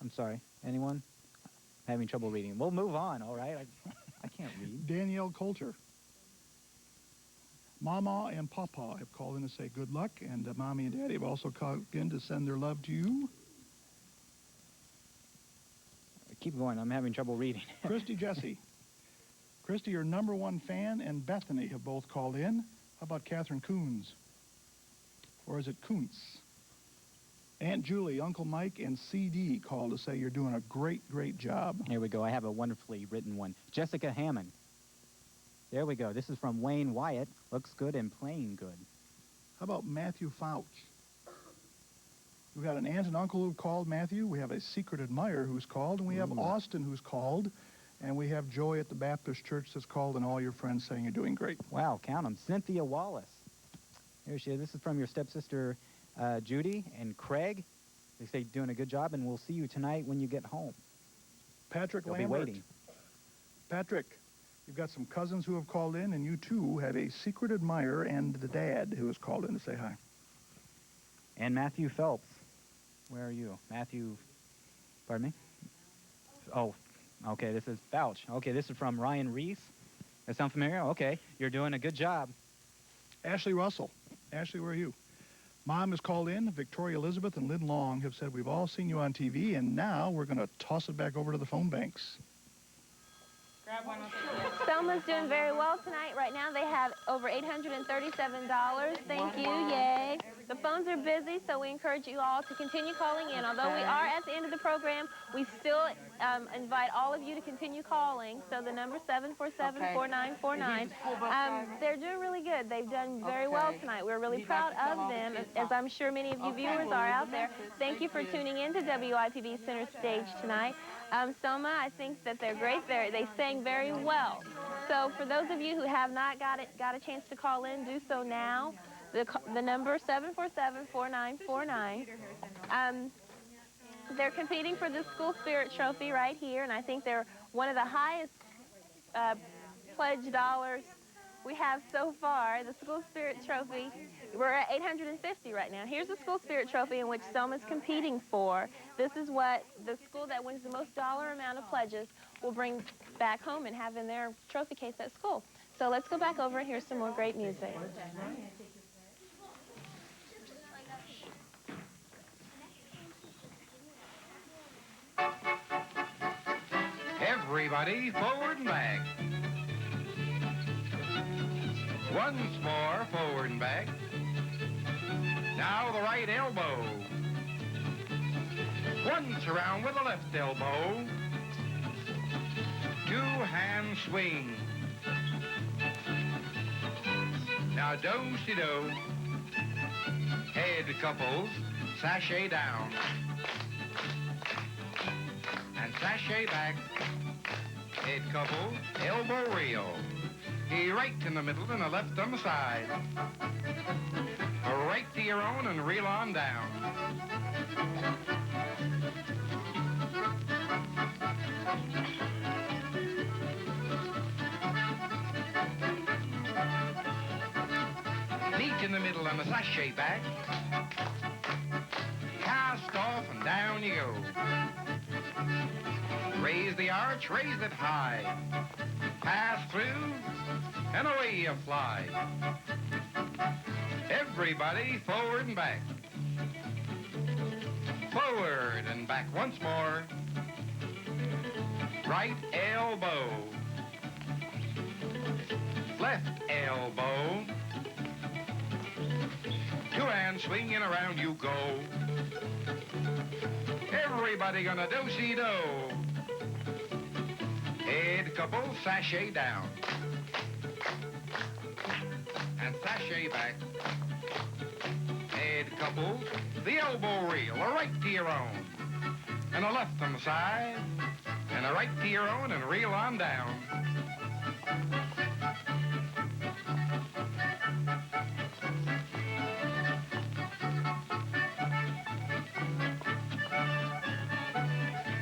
S1: I'm sorry. Anyone? I'm having trouble reading. We'll move on, all right? I can't read.
S2: Danielle Coulter. Mama and Papa have called in to say good luck, and Mommy and Daddy have also called in to send their love to you.
S1: Keep going. I'm having trouble reading.
S2: Christy Jesse. Christy, your #1 fan, and Bethany have both called in. How about Catherine Coons? Or is it Kuntz? Aunt Julie, Uncle Mike, and CD called to say you're doing a great, great job.
S1: Here we go. I have a wonderfully written one. Jessica Hammond. There we go. This is from Wayne Wyatt. Looks good and playing good.
S2: How about Matthew Fouch? We've got an aunt and uncle who've called Matthew. We have a secret admirer who's called, and we have Austin who's called, and we have Joy at the Baptist Church that's called, and all your friends saying you're doing great.
S1: Wow, count them. Cynthia Wallace. Here she is. This is from your stepsister, Judy and Craig. They say doing a good job, and we'll see you tonight when you get home.
S2: Patrick
S1: They'll be
S2: Lambert.
S1: waiting.
S2: Patrick, you've got some cousins who have called in, and you too have a secret admirer and the dad who has called in to say hi.
S1: And Matthew Phelps. Where are you? Matthew, pardon me? Oh, okay, this is Fouch. Okay, this is from Ryan Reese. That sound familiar? Okay, you're doing a good job.
S2: Ashley Russell. Ashley, where are you? Mom has called in. Victoria Elizabeth and Lynn Long have said, we've all seen you on TV, and now we're going to toss it back over to the phone banks.
S5: Selma's doing very well tonight. Right now they have over $837. Thank you, yay. The phones are busy, so we encourage you all to continue calling in. Although we are at the end of the program, we still invite all of you to continue calling. So the number 747-4949. They're doing really good. They've done very well tonight. We're really proud of them, as I'm sure many of you viewers are out there. Thank you for tuning in to WIPB Center Stage tonight. Selma, I think that they're great. They sang very well. So for those of you who have not got a chance to call in, do so now. The number 747-4949. They're competing for the School Spirit Trophy right here, and I think they're one of the highest pledge dollars we have so far. The School Spirit Trophy, we're at $850 right now. Here's the School Spirit Trophy in which Selma's competing for. This is what the school that wins the most dollar amount of pledges will bring back home and have in their trophy case at school. So let's go back over and hear some more great music.
S8: Everybody forward and back. Once more, forward and back. Now the right elbow. Once around with the left elbow. Two-hand swing. Now do-si-do. Head couples, sashay down. And sashay back. Head couple, elbow reel. A right in the middle and a left on the side. A right to your own and reel on down. Meet in the middle and a sashay back. Cast off and down you go. Raise the arch, raise it high. Pass through, and away you fly. Everybody forward and back. Forward and back once more. Right elbow. Left elbow. Two-hand swing and around you go. Everybody gonna do-si-do. Head couple, sashay down. And sashay back. Head couple, the elbow reel, a right to your own. And a left on the side. And a right to your own and reel on down.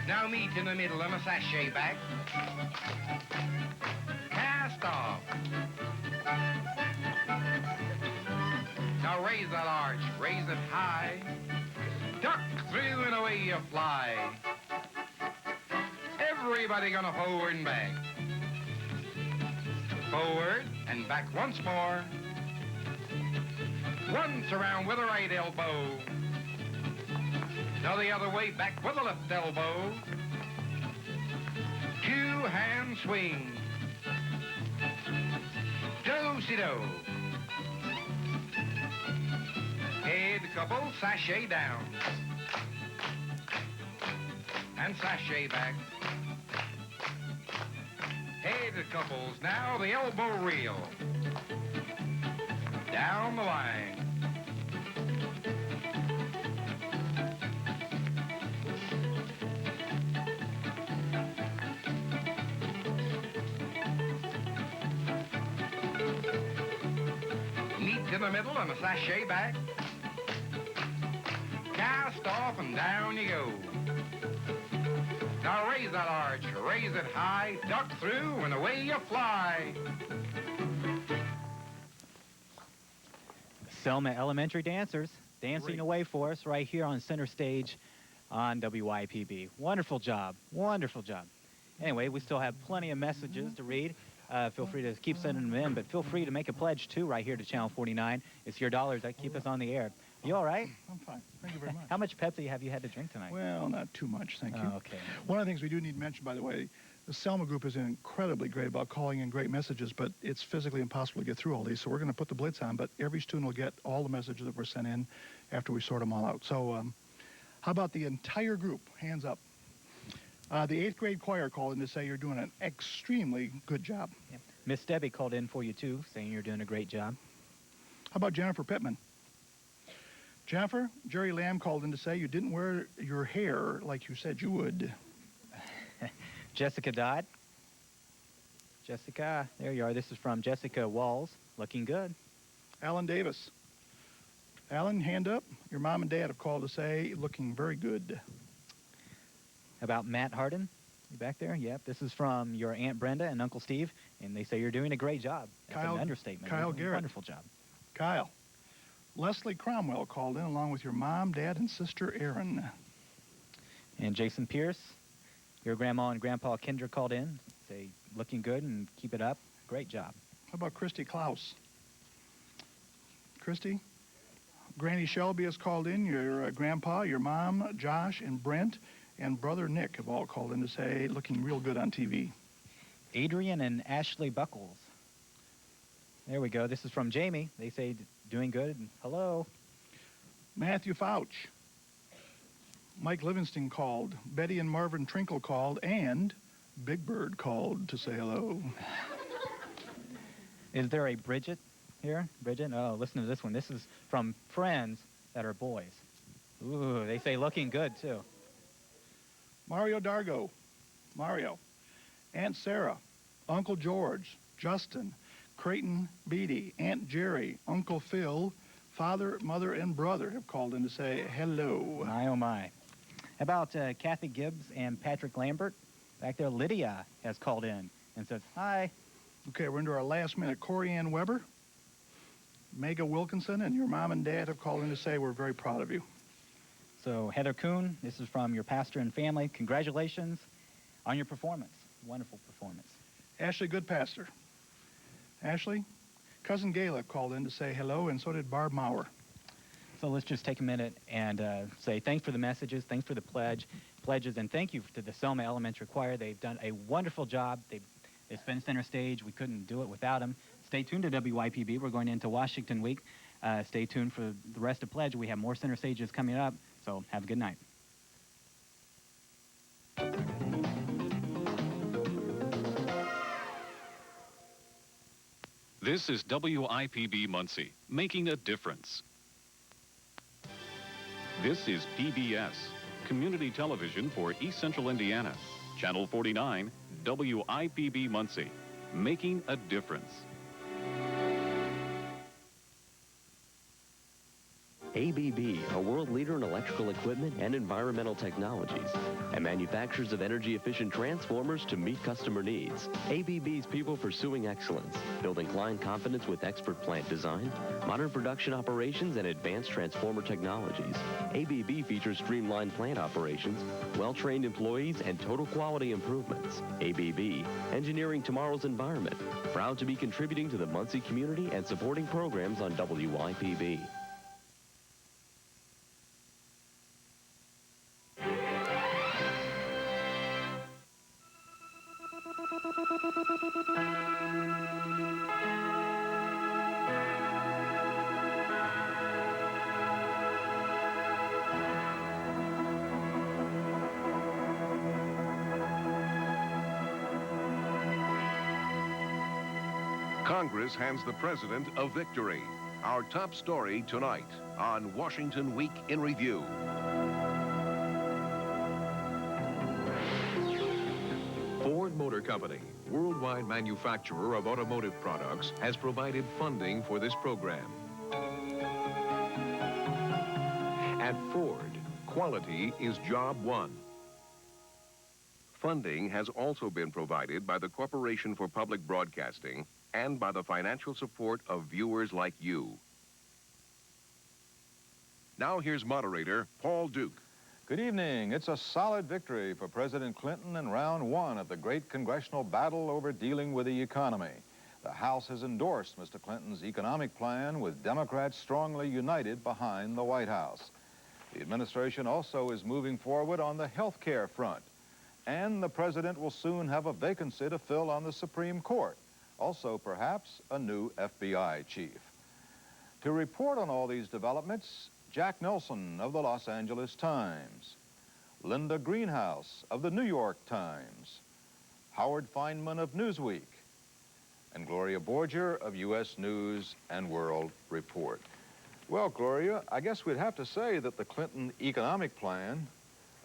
S8: Now meet in the middle and a sashay back. Cast off. Now raise that arch, raise it high. Duck through and away you fly. Everybody gonna forward and back. Forward and back once more. Once around with the right elbow. Now the other way back with the left elbow. Two-hand swing. Do-si-do. Head couple, sashay down. And sashay back. Head couples, now the elbow reel. Down the line. Meet in the middle and a sashay back. off and down you go. Now raise that arch, raise it high, duck through and away you fly.
S1: Selma Elementary dancers dancing
S2: Great.
S1: away for us right here on center stage on WIPB. Wonderful job. Wonderful job. Anyway, we still have plenty of messages to read. Feel free to keep sending them in, but feel free to make a pledge, too, right here to Channel 49. It's your dollars that keep us on the air. You all right?
S2: I'm fine. Thank you very much.
S1: How much Pepsi have you had to drink tonight?
S2: Well, not too much, thank you.
S1: Oh, okay.
S2: One of the things we do need to mention, by the way, the Selma group is incredibly great about calling in great messages, but it's physically impossible to get through all these, so we're going to put the blitz on, but every student will get all the messages that were sent in after we sort them all out. So how about the entire group? Hands up. The 8th grade choir called in to say you're doing an extremely good job.
S1: Yeah. Miss Debbie called in for you, too, saying you're doing a great job.
S2: How about Jennifer Pittman? Jennifer, Jerry Lamb called in to say you didn't wear your hair like you said you would.
S1: Jessica Dodd. Jessica, there you are. This is from Jessica Walls. Looking good.
S2: Alan Davis. Alan, hand up. Your mom and dad have called to say looking very good.
S1: How about Matt Harden? You back there? Yep. This is from your Aunt Brenda and Uncle Steve, and they say you're doing a great job. That's an understatement.
S2: Kyle
S1: You're doing a
S2: Garrett.
S1: Wonderful job.
S2: Kyle. Leslie Cromwell called in along with your mom, dad, and sister Erin.
S1: And Jason Pierce, your grandma and grandpa Kendra called in. Say looking good and keep it up. Great job.
S2: How about Christy Klaus? Christy? Granny Shelby has called in. Your grandpa, your mom, Josh, and Brent, and brother Nick have all called in to say looking real good on TV.
S1: Adrian and Ashley Buckles. There we go. This is from Jamie. They say doing good. Hello.
S2: Matthew Fouch. Mike Livingston called. Betty and Marvin Trinkle called. And Big Bird called to say hello.
S1: Is there a Bridget here? Bridget? Oh, listen to this one. This is from friends that are boys. Ooh, they say looking good, too.
S2: Mario Dargo. Mario. Aunt Sarah. Uncle George. Justin. Creighton Beatty. Aunt Jerry. Uncle Phil. Father, mother, and brother have called in to say hello.
S1: My, oh, my. How about Kathy Gibbs and Patrick Lambert? Back there, Lydia has called in and says, hi.
S2: Okay, we're into our last minute. Corey Ann Weber. Mega Wilkinson and your mom and dad have called in to say we're very proud of you.
S1: So Heather Kuhn, this is from your pastor and family. Congratulations on your performance. Wonderful performance.
S2: Ashley Goodpastor. Ashley, cousin Gayla called in to say hello, and so did Barb Maurer.
S1: So let's just take a minute and say thanks for the messages, thanks for the pledges, and thank you to the Selma Elementary Choir. They've done a wonderful job. It's been center stage. We couldn't do it without them. Stay tuned to WIPB. We're going into Washington Week. Stay tuned for the rest of Pledge. We have more center stages coming up, so have a good night.
S9: This is WIPB Muncie, making a difference. This is PBS, community television for East Central Indiana. Channel 49, WIPB Muncie, making a difference.
S10: ABB, a world leader in electrical equipment and environmental technologies, and manufacturers of energy-efficient transformers to meet customer needs. ABB's people pursuing excellence, building client confidence with expert plant design, modern production operations, and advanced transformer technologies. ABB features streamlined plant operations, well-trained employees, and total quality improvements. ABB, engineering tomorrow's environment, proud to be contributing to the Muncie community and supporting programs on WIPB.
S11: Congress hands the president a victory. Our top story tonight on Washington Week in Review.
S12: Ford Motor Company, worldwide manufacturer of automotive products, has provided funding for this program. At Ford, Quality is job one.
S11: Funding has also been provided by the Corporation for Public Broadcasting and by the financial support of viewers like you. Now here's moderator Paul Duke.
S13: Good evening. It's a solid victory for President Clinton in round one of the great congressional battle over dealing with the economy. The House has endorsed Mr. Clinton's economic plan, with Democrats strongly united behind the White House. The administration also is moving forward on the health care front, and the president will soon have a vacancy to fill on the Supreme Court. Also, perhaps, a new FBI chief. To report on all these developments, Jack Nelson of the Los Angeles Times, Linda Greenhouse of the New York Times, Howard Feynman of Newsweek, and Gloria Borger of U.S. News and World Report. Well, Gloria, I guess we'd have to say that the Clinton economic plan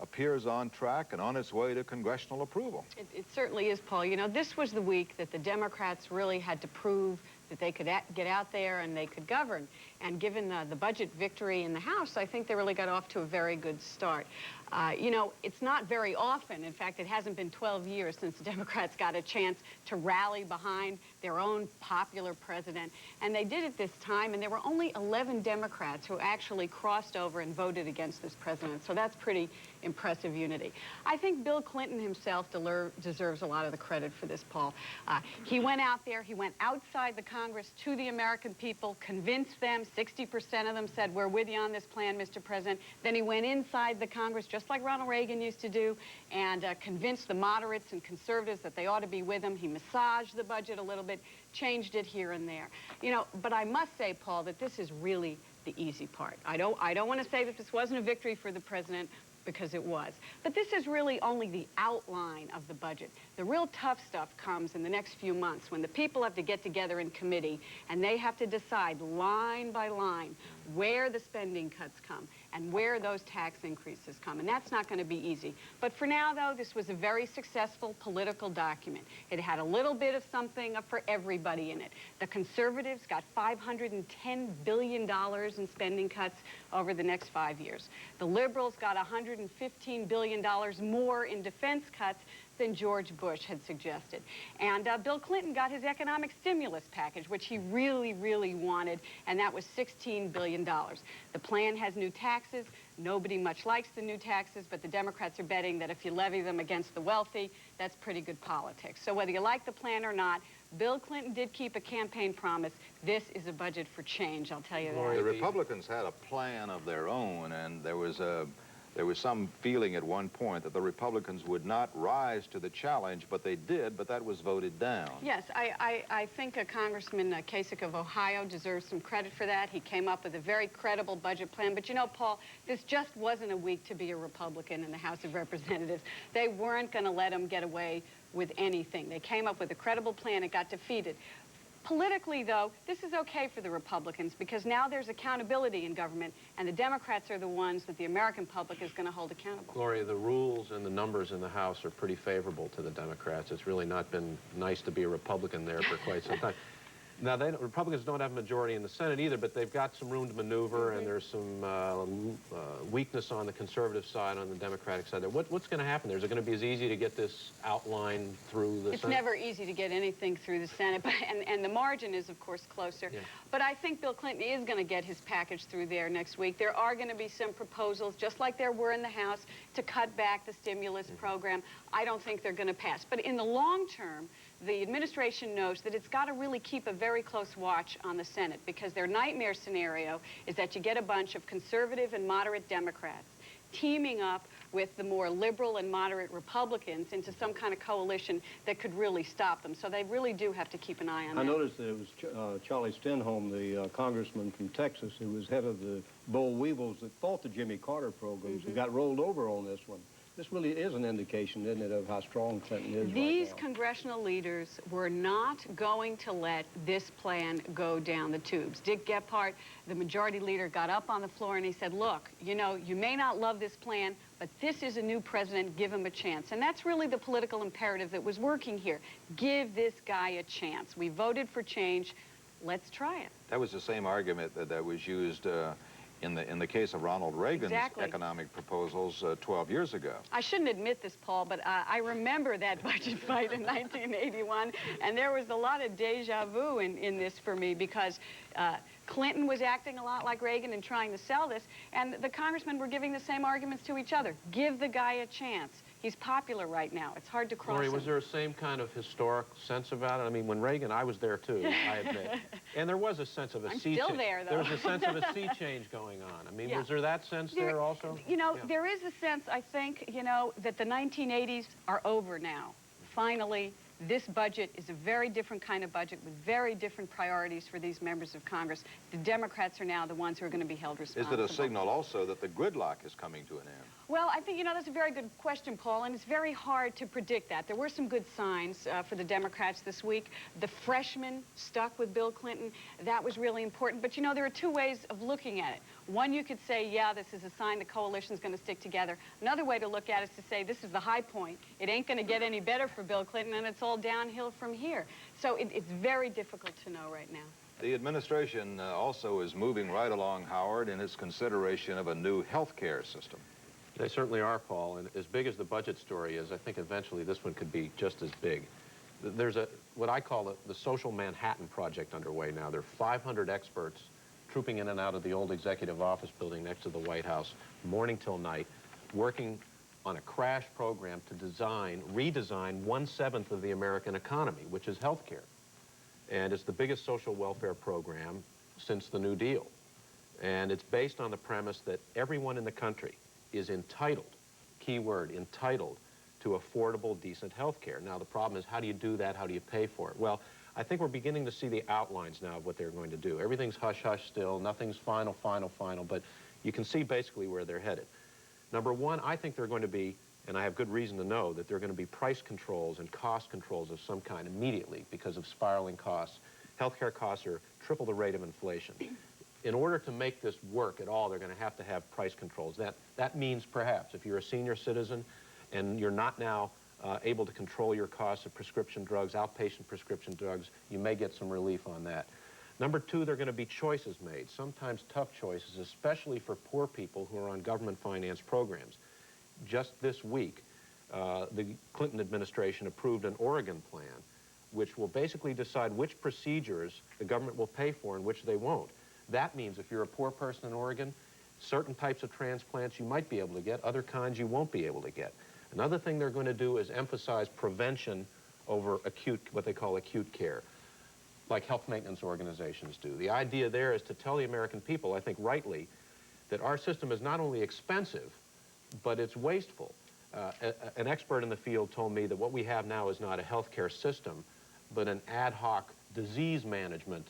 S13: appears on track and on its way to congressional approval.
S14: It certainly is, Paul. You know, this was the week that the Democrats really had to prove that they could get out there and they could govern. And given the budget victory in the House, I think they really got off to a very good start. You know, it's not very often, in fact, it hasn't been 12 years since the Democrats got a chance to rally behind their own popular president. And they did it this time, and there were only 11 Democrats who actually crossed over and voted against this president. So that's pretty impressive unity. I think Bill Clinton himself deserves a lot of the credit for this, Paul. He went out there, he went outside the Congress to the American people, convinced them. 60% of them said, we're with you on this plan, Mr. President. Then he went inside the Congress, just like Ronald Reagan used to do, and convinced the moderates and conservatives that they ought to be with him. He massaged the budget a little bit, changed it here and there. You know, but I must say, Paul, that this is really the easy part. I don't want to say that this wasn't a victory for the president, because it was. But this is really only the outline of the budget. The real tough stuff comes in the next few months when the people have to get together in committee and they have to decide line by line where the spending cuts come and where those tax increases come. And that's not going to be easy. But for now, though, this was a very successful political document. It had a little bit of something for everybody in it. The conservatives got $510 billion in spending cuts over the next 5 years. The liberals got $115 billion more in defense cuts than George Bush had suggested. And Bill Clinton got his economic stimulus package, which he really, really wanted, and that was $16 billion. The plan has new taxes. Nobody much likes the new taxes, but the Democrats are betting that if you levy them against the wealthy, that's pretty good politics. So whether you like the plan or not, Bill Clinton did keep a campaign promise. This is a budget for change, I'll tell you that.
S13: The Republicans had a plan of their own, and there was some feeling at one point that the Republicans would not rise to the challenge, but they did, but that was voted down.
S14: Yes, I think Congressman Kasich of Ohio deserves some credit for that. He came up with a very credible budget plan. But you know, Paul, this just wasn't a week to be a Republican in the House of Representatives. They weren't going to let him get away with anything. They came up with a credible plan. It got defeated. Politically, though, this is okay for the Republicans because now there's accountability in government, and the Democrats are the ones that the American public is going to hold accountable.
S15: Gloria, the rules and the numbers in the House are pretty favorable to the Democrats. It's really not been nice to be a Republican there for quite some time. Now, Republicans don't have a majority in the Senate either, but they've got some room to maneuver, and there's some weakness on the conservative side, on the Democratic side. What's going to happen there? Is it going to be as easy to get this outline through the Senate?
S14: It's never easy to get anything through the Senate, and the margin is, of course, closer. Yeah. But I think Bill Clinton is going to get his package through there next week. There are going to be some proposals, just like there were in the House, to cut back the stimulus program. I don't think they're going to pass. But in the long term, the administration knows that it's got to really keep a very close watch on the Senate, because their nightmare scenario is that you get a bunch of conservative and moderate Democrats teaming up with the more liberal and moderate Republicans into some kind of coalition that could really stop them. So they really do have to keep an eye on that.
S16: I noticed that it was Charlie Stenholm, the congressman from Texas, who was head of the boll weevils that fought the Jimmy Carter programs, who got rolled over on this one. This really is an indication, isn't it, of how strong Clinton is
S14: These
S16: right now.
S14: Congressional leaders were not going to let this plan go down the tubes. Dick Gephardt, the majority leader, got up on the floor and he said, look, you know, you may not love this plan, but this is a new president. Give him a chance. And that's really the political imperative that was working here. Give this guy a chance. We voted for change. Let's try it.
S13: That was the same argument that was used in the case of Ronald Reagan's
S14: Exactly.
S13: economic proposals 12 years ago.
S14: I shouldn't admit this, Paul, but I remember that budget fight in 1981, and there was a lot of deja vu in this for me, because Clinton was acting a lot like Reagan and trying to sell this, and the congressmen were giving the same arguments to each other. Give the guy a chance. He's popular right now. It's hard to cross
S15: Lori,
S14: him.
S15: was there a same kind of historic sense about it? I mean, when Reagan, I was there too, I admit. And there was a sense of a sea change.
S14: I'm still there, though.
S15: There was a sense of a sea change going on. I mean,
S14: Yeah.
S15: was there that sense there also?
S14: You know,
S15: Yeah.
S14: there is a sense, I think, you know, that the 1980s are over now. Finally, this budget is a very different kind of budget with very different priorities for these members of Congress. The Democrats are now the ones who are going to be held responsible.
S13: Is it a signal also that the gridlock is coming to an end?
S14: Well, I think, you know, that's a very good question, Paul, and it's very hard to predict that. There were some good signs for the Democrats this week. The freshmen stuck with Bill Clinton. That was really important. But, you know, there are two ways of looking at it. One, you could say, yeah, this is a sign the coalition's going to stick together. Another way to look at it is to say, this is the high point. It ain't going to get any better for Bill Clinton, and it's all downhill from here. So it's very difficult to know right now.
S13: The administration also is moving right along, Howard, in its consideration of a new health care system.
S15: They certainly are, Paul, and as big as the budget story is, I think eventually this one could be just as big. There's what I call the Social Manhattan Project underway now. There are 500 experts trooping in and out of the old executive office building next to the White House, morning till night, working on a crash program to redesign 1/7 of the American economy, which is health care. And it's the biggest social welfare program since the New Deal. And it's based on the premise that everyone in the country is entitled, key word, entitled to affordable, decent health care. Now, the problem is, how do you do that? How do you pay for it? Well, I think we're beginning to see the outlines now of what they're going to do. Everything's hush-hush still. Nothing's final, but you can see basically where they're headed. Number one, I think they're going to be, and I have good reason to know, that there are going to be price controls and cost controls of some kind immediately because of spiraling costs. Healthcare costs are triple the rate of inflation. In order to make this work at all, they're going to have price controls. That means perhaps if you're a senior citizen and you're not now able to control your costs of prescription drugs, outpatient prescription drugs, you may get some relief on that. Number two, there are going to be choices made, sometimes tough choices, especially for poor people who are on government-financed programs. Just this week, the Clinton administration approved an Oregon plan, which will basically decide which procedures the government will pay for and which they won't. That means if you're a poor person in Oregon, certain types of transplants you might be able to get, other kinds you won't be able to get. Another thing they're going to do is emphasize prevention over what they call acute care, like health maintenance organizations do. The idea there is to tell the American people, I think rightly, that our system is not only expensive, but it's wasteful. An expert in the field told me that what we have now is not a healthcare system, but an ad hoc disease management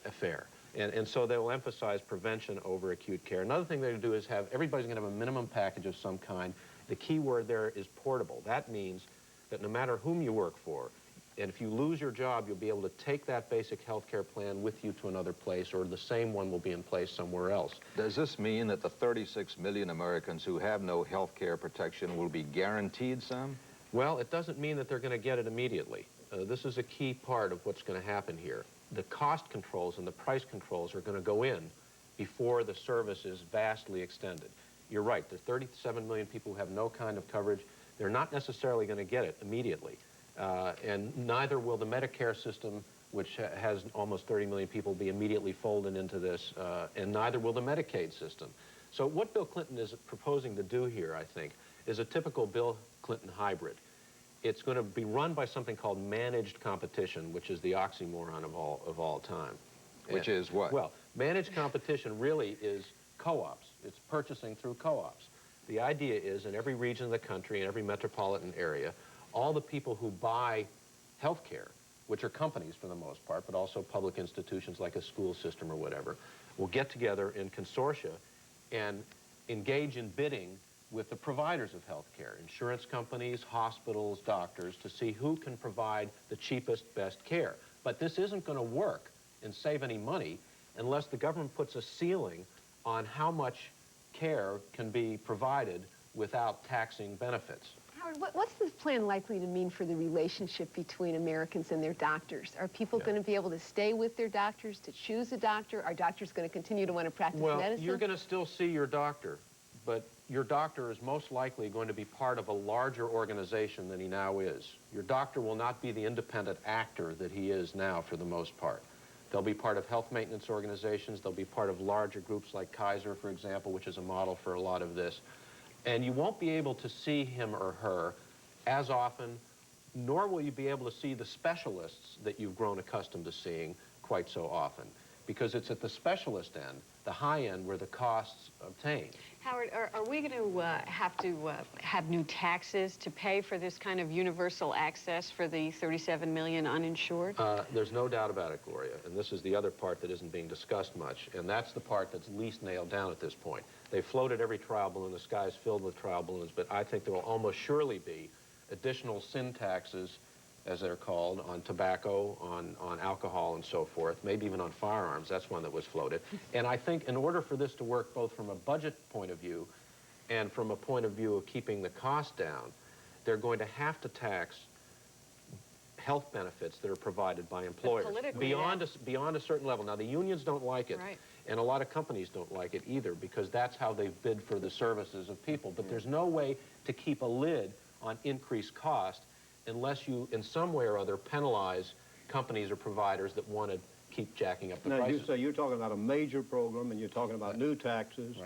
S15: affair. And so they will emphasize prevention over acute care. Another thing they're going to do is everybody's going to have a minimum package of some kind. The key word there is portable. That means that no matter whom you work for, and if you lose your job, you'll be able to take that basic health care plan with you to another place, or the same one will be in place somewhere else.
S13: Does this mean that the 36 million Americans who have no health care protection will be guaranteed some?
S15: Well, it doesn't mean that they're going to get it immediately. This is a key part of what's going to happen here. The cost controls and the price controls are going to go in before the service is vastly extended. You're right, there's 37 million people who have no kind of coverage. They're not necessarily going to get it immediately. And neither will the Medicare system, which has almost 30 million people, be immediately folded into this, and neither will the Medicaid system. So what Bill Clinton is proposing to do here, I think, is a typical Bill Clinton hybrid. It's going to be run by something called managed competition, which is the oxymoron of all time.
S13: Which is what?
S15: Well, managed competition really is co-ops. It's purchasing through co-ops. The idea is in every region of the country, in every metropolitan area, all the people who buy health care, which are companies for the most part, but also public institutions like a school system or whatever, will get together in consortia and engage in bidding with the providers of health care, insurance companies, hospitals, doctors, to see who can provide the cheapest, best care. But this isn't going to work and save any money unless the government puts a ceiling on how much care can be provided without taxing benefits.
S14: Howard, what's this plan likely to mean for the relationship between Americans and their doctors? Are people going to be able to stay with their doctors, to choose a doctor? Are doctors going to continue to want to practice medicine?
S15: Well, you're going to still see your doctor, but your doctor is most likely going to be part of a larger organization than he now is. Your doctor will not be the independent actor that he is now for the most part. They'll be part of health maintenance organizations. They'll be part of larger groups like Kaiser, for example, which is a model for a lot of this. And you won't be able to see him or her as often, nor will you be able to see the specialists that you've grown accustomed to seeing quite so often, because it's at the specialist end, the high end, where the costs obtain.
S14: Howard, are we going to have new taxes to pay for this kind of universal access for the 37 million uninsured?
S15: There's no doubt about it, Gloria, and this is the other part that isn't being discussed much, and that's the part that's least nailed down at this point. They floated every trial balloon. The sky is filled with trial balloons, but I think there will almost surely be additional sin taxes, as they're called, on tobacco, on alcohol, and so forth, maybe even on firearms. That's one that was floated. And I think in order for this to work both from a budget point of view and from a point of view of keeping the cost down, they're going to have to tax health benefits that are provided by employers beyond a certain level. Now, the unions don't like it,
S14: right,
S15: and a lot of companies don't like it either, because that's how they've bid for the services of people. But there's no way to keep a lid on increased cost unless you, in some way or other, penalize companies or providers that want to keep jacking up the prices.
S16: You say you're talking about a major program, and you're talking about new taxes,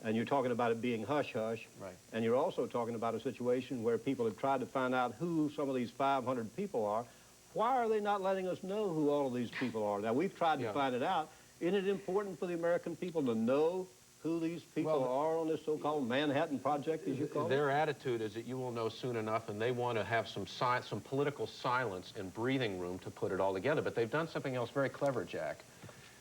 S16: and you're talking about it being hush-hush, and you're also talking about a situation where people have tried to find out who some of these 500 people are. Why are they not letting us know who all of these people are? Now, we've tried to find it out. Isn't it important for the American people to know who these people are on this so-called Manhattan Project, as you call it?
S15: Their attitude is that you will know soon enough, and they want to have some political silence and breathing room to put it all together. But they've done something else very clever, Jack.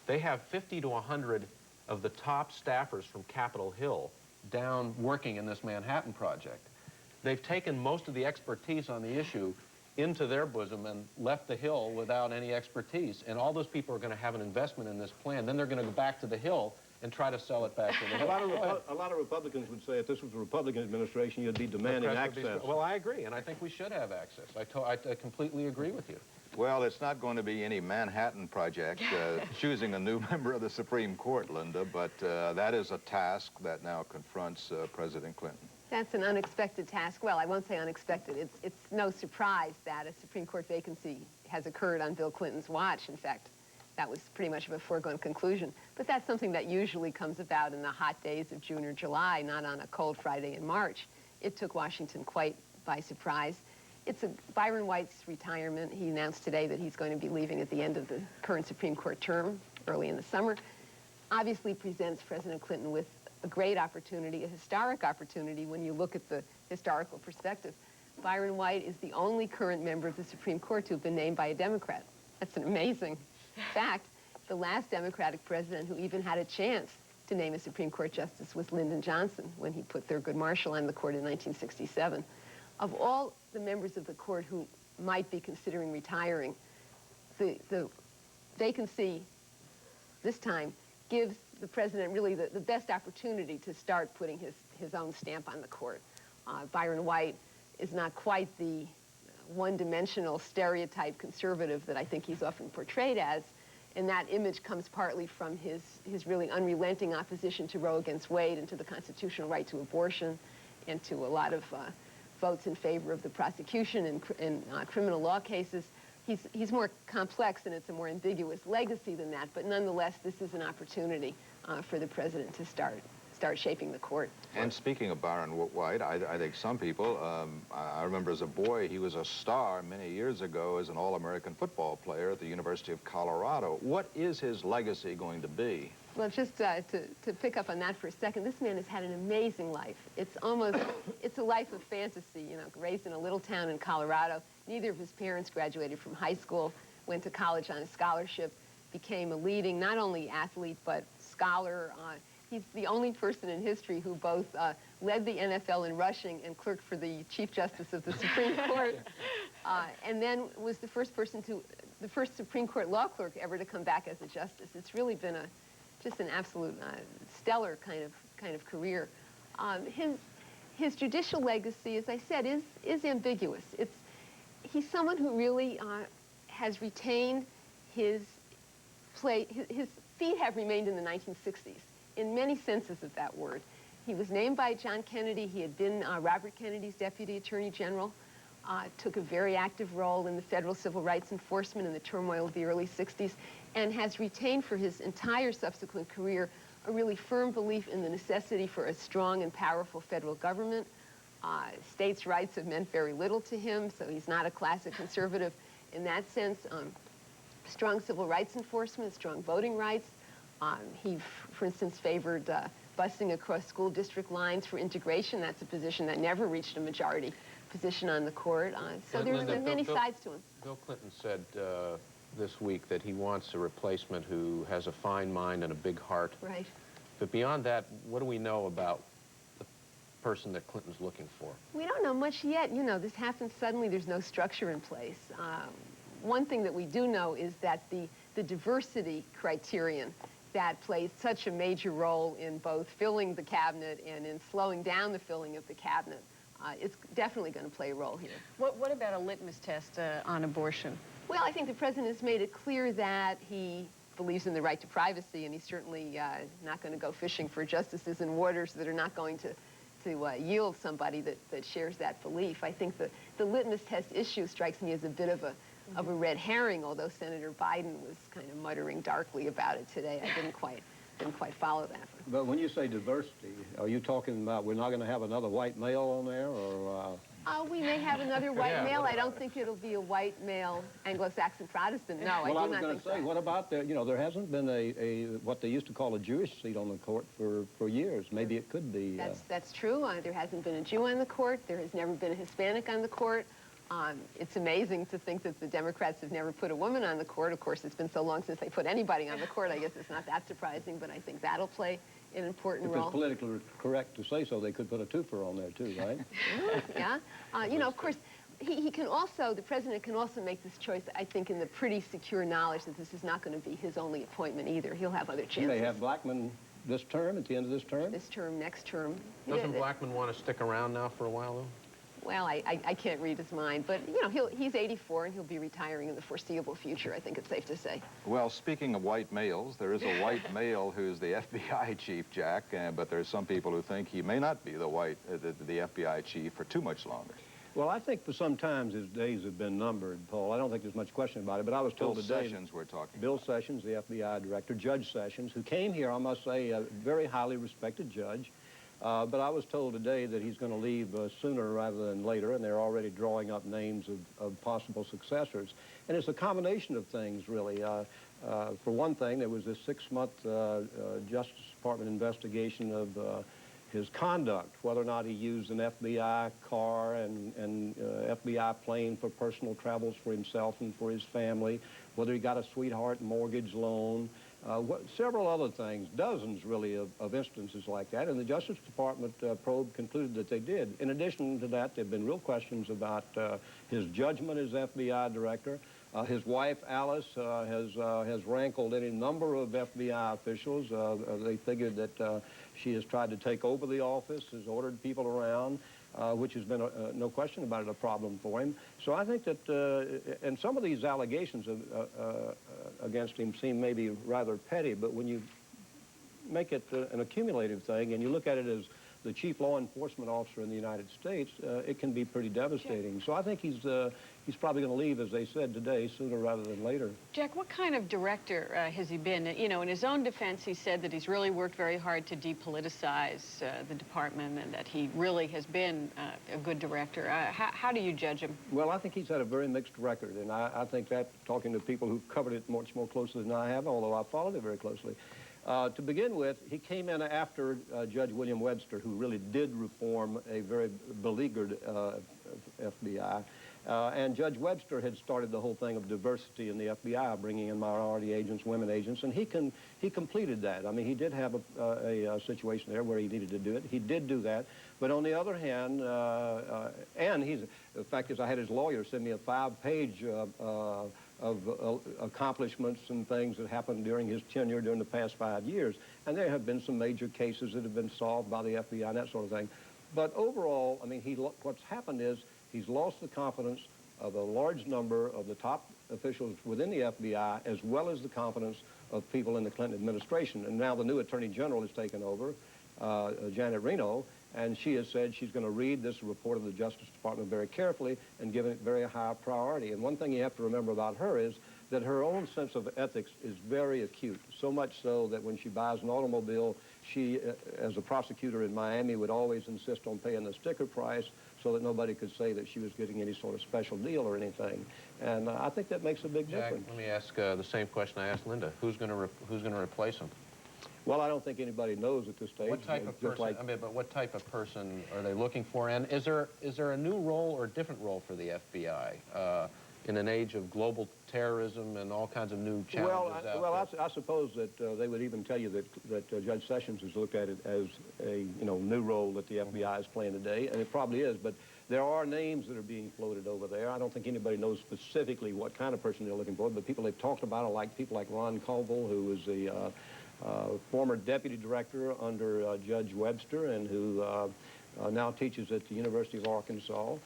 S15: They have 50 to 100 of the top staffers from Capitol Hill down working in this Manhattan Project. They've taken most of the expertise on the issue into their bosom and left the Hill without any expertise. And all those people are going to have an investment in this plan. Then they're going to go back to the Hill and try to sell it back to the Hill.
S16: A lot of Republicans would say if this was a Republican administration, you'd be demanding access.
S15: Well, I agree, and I think we should have access. I completely agree with you.
S13: Well, it's not going to be any Manhattan Project choosing a new member of the Supreme Court, Linda, but that is a task that now confronts President Clinton.
S14: That's an unexpected task. Well, I won't say unexpected. It's no surprise that a Supreme Court vacancy has occurred on Bill Clinton's watch. In fact, that was pretty much of a foregone conclusion. But that's something that usually comes about in the hot days of June or July, not on a cold Friday in March. It took Washington quite by surprise. It's Byron White's retirement. He announced today that he's going to be leaving at the end of the current Supreme Court term, early in the summer. Obviously presents President Clinton with a great opportunity, a historic opportunity when you look at the historical perspective. Byron White is the only current member of the Supreme Court to have been named by a Democrat. That's an amazing fact. The last Democratic president who even had a chance to name a Supreme Court justice was Lyndon Johnson when he put Thurgood Marshall on the court in 1967. Of all the members of the court who might be considering retiring, the vacancy this time gives the president really the best opportunity to start putting his own stamp on the court. Byron White is not quite the one-dimensional stereotype conservative that I think he's often portrayed as, and that image comes partly from his really unrelenting opposition to Roe against Wade and to the constitutional right to abortion and to a lot of votes in favor of the prosecution in criminal law cases. He's more complex, and it's a more ambiguous legacy than that, but nonetheless, this is an opportunity for the president to start shaping the court.
S13: And speaking of Byron White, I think some people, I remember as a boy, he was a star many years ago as an All-American football player at the University of Colorado. What is his legacy going to be?
S14: Well, just to pick up on that for a second, this man has had an amazing life. It's a life of fantasy, you know, raised in a little town in Colorado. Neither of his parents graduated from high school, went to college on a scholarship, became a leading, not only athlete, but scholar. He's the only person in history who both led the NFL in rushing and clerked for the Chief Justice of the Supreme Court, and then was the first Supreme Court law clerk ever to come back as a justice. It's really been just an absolute stellar kind of career.
S17: his judicial legacy, as I said, is ambiguous. He's someone who really has retained his feet have remained in the 1960s, in many senses of that word. He was named by John Kennedy. He had been Robert Kennedy's Deputy Attorney General, took a very active role in the federal civil rights enforcement in the turmoil of the early 60s, and has retained for his entire subsequent career a really firm belief in the necessity for a strong and powerful federal government. States' rights have meant very little to him, so he's not a classic conservative in that sense. Strong civil rights enforcement, strong voting rights. He, for instance, favored busing across school district lines for integration. That's a position that never reached a majority position on the court. So there's many sides to him.
S15: Bill Clinton said this week that he wants a replacement who has a fine mind and a big heart.
S17: Right.
S15: But beyond that, what do we know about the person that Clinton's looking for?
S17: We don't know much yet. You know, this happens suddenly. There's no structure in place. One thing that we do know is that the diversity criterion that plays such a major role in both filling the cabinet and in slowing down the filling of the cabinet is definitely going to play a role here.
S14: What about a litmus test on abortion?
S17: Well, I think the president has made it clear that he believes in the right to privacy, and he's certainly not going to go fishing for justices in waters that are not going to yield somebody that shares that belief. I think the litmus test issue strikes me as a bit of a red herring, although Senator Biden was kind of muttering darkly about it today. I didn't quite follow that.
S16: But when you say diversity, are you talking about we're not going to have another white male on there, or?
S17: We may have another white male. I don't think it'll be a white male Anglo-Saxon Protestant. No,
S16: well,
S17: I do not think so.
S16: I was going to say, what about there hasn't been a what they used to call a Jewish seat on the court for years. Maybe it could be.
S17: That's true. There hasn't been a Jew on the court. There has never been a Hispanic on the court. It's amazing to think that the Democrats have never put a woman on the court. Of course, it's been so long since they put anybody on the court. I guess it's not that surprising, but I think that'll play an important role.
S16: If it's politically correct to say so, they could put a twofer on there too, right?
S17: Yeah. You know, of course, he can also, the president can also make this choice, I think, in the pretty secure knowledge that this is not going to be his only appointment either. He'll have other chances.
S16: He may have Blackman this term, at the end of this term?
S17: This term, next term.
S15: Doesn't Blackman want to stick around now for a while, though?
S17: Well, I can't read his mind, but, you know, he's 84 and he'll be retiring in the foreseeable future, I think it's safe to say.
S13: Well, speaking of white males, there is a white male who's the FBI chief, Jack, but there's some people who think he may not be the FBI chief for too much longer.
S16: Well, I think for some time his days have been numbered, Paul. I don't think there's much question about it, but I was told today...
S13: Bill Sessions we're talking
S16: Bill Sessions, the FBI director, Judge Sessions, who came here, I must say, a very highly respected judge. But I was told today that he's going to leave sooner rather than later, and they're already drawing up names of possible successors. And it's a combination of things, really. For one thing, there was this 6-month Justice Department investigation of his conduct, whether or not he used an FBI car and FBI plane for personal travels for himself and for his family, whether he got a sweetheart mortgage loan, several other things, dozens really of instances like that, and the Justice Department probe concluded that they did. In addition to that, there have been real questions about his judgment as FBI director. His wife, Alice, has rankled any number of FBI officials. They figured that she has tried to take over the office, has ordered people around, which has been, no question about it, a problem for him. So I think that, and some of these allegations against him seem maybe rather petty, but when you make it an accumulative thing and you look at it as the chief law enforcement officer in the United States, it can be pretty devastating. So I think he's probably going to leave, as they said today, sooner rather than later.
S14: Jack, what kind of director has he been? You know, in his own defense, he said that he's really worked very hard to depoliticize the department and that he really has been a good director. How do you judge him?
S16: Well, I think he's had a very mixed record, and I think that, talking to people who've covered it much more closely than I have, although I've followed it very closely, to begin with, he came in after Judge William Webster, who really did reform a very beleaguered FBI. And Judge Webster had started the whole thing of diversity in the FBI, bringing in minority agents, women agents, and he completed that. I mean, he did have a situation there where he needed to do it. He did do that. But on the other hand, and the fact is I had his lawyer send me a 5-page of accomplishments and things that happened during his tenure during the past 5 years. And there have been some major cases that have been solved by the FBI and that sort of thing. But overall, I mean, what's happened is he's lost the confidence of a large number of the top officials within the FBI, as well as the confidence of people in the Clinton administration. And now the new Attorney General has taken over, Janet Reno, and she has said she's going to read this report of the Justice Department very carefully and give it very high priority. And one thing you have to remember about her is that her own sense of ethics is very acute, so much so that when she buys an automobile, she, as a prosecutor in Miami, would always insist on paying the sticker price so that nobody could say that she was getting any sort of special deal or anything. And I think that makes a big difference.
S15: Let me ask the same question I asked Linda. Who's going to replace him?
S16: Well, I don't think anybody knows at this stage.
S15: What type of person? I mean, but what type of person are they looking for? And is there a new role or a different role for the FBI in an age of global terrorism and all kinds of new challenges out there?
S16: I suppose that they would even tell you that Judge Sessions has looked at it as a new role that the FBI is playing today, and it probably is. But there are names that are being floated over there. I don't think anybody knows specifically what kind of person they're looking for, but people they've talked about are like people like Ron Colville, who was the former deputy director under Judge Webster, and who now teaches at the University of Arkansas,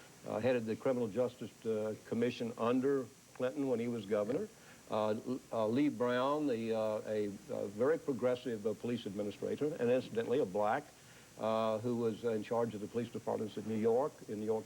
S16: headed the Criminal Justice Commission under Clinton when he was governor. Lee Brown, a very progressive police administrator, and incidentally a black, who was in charge of the police departments in New York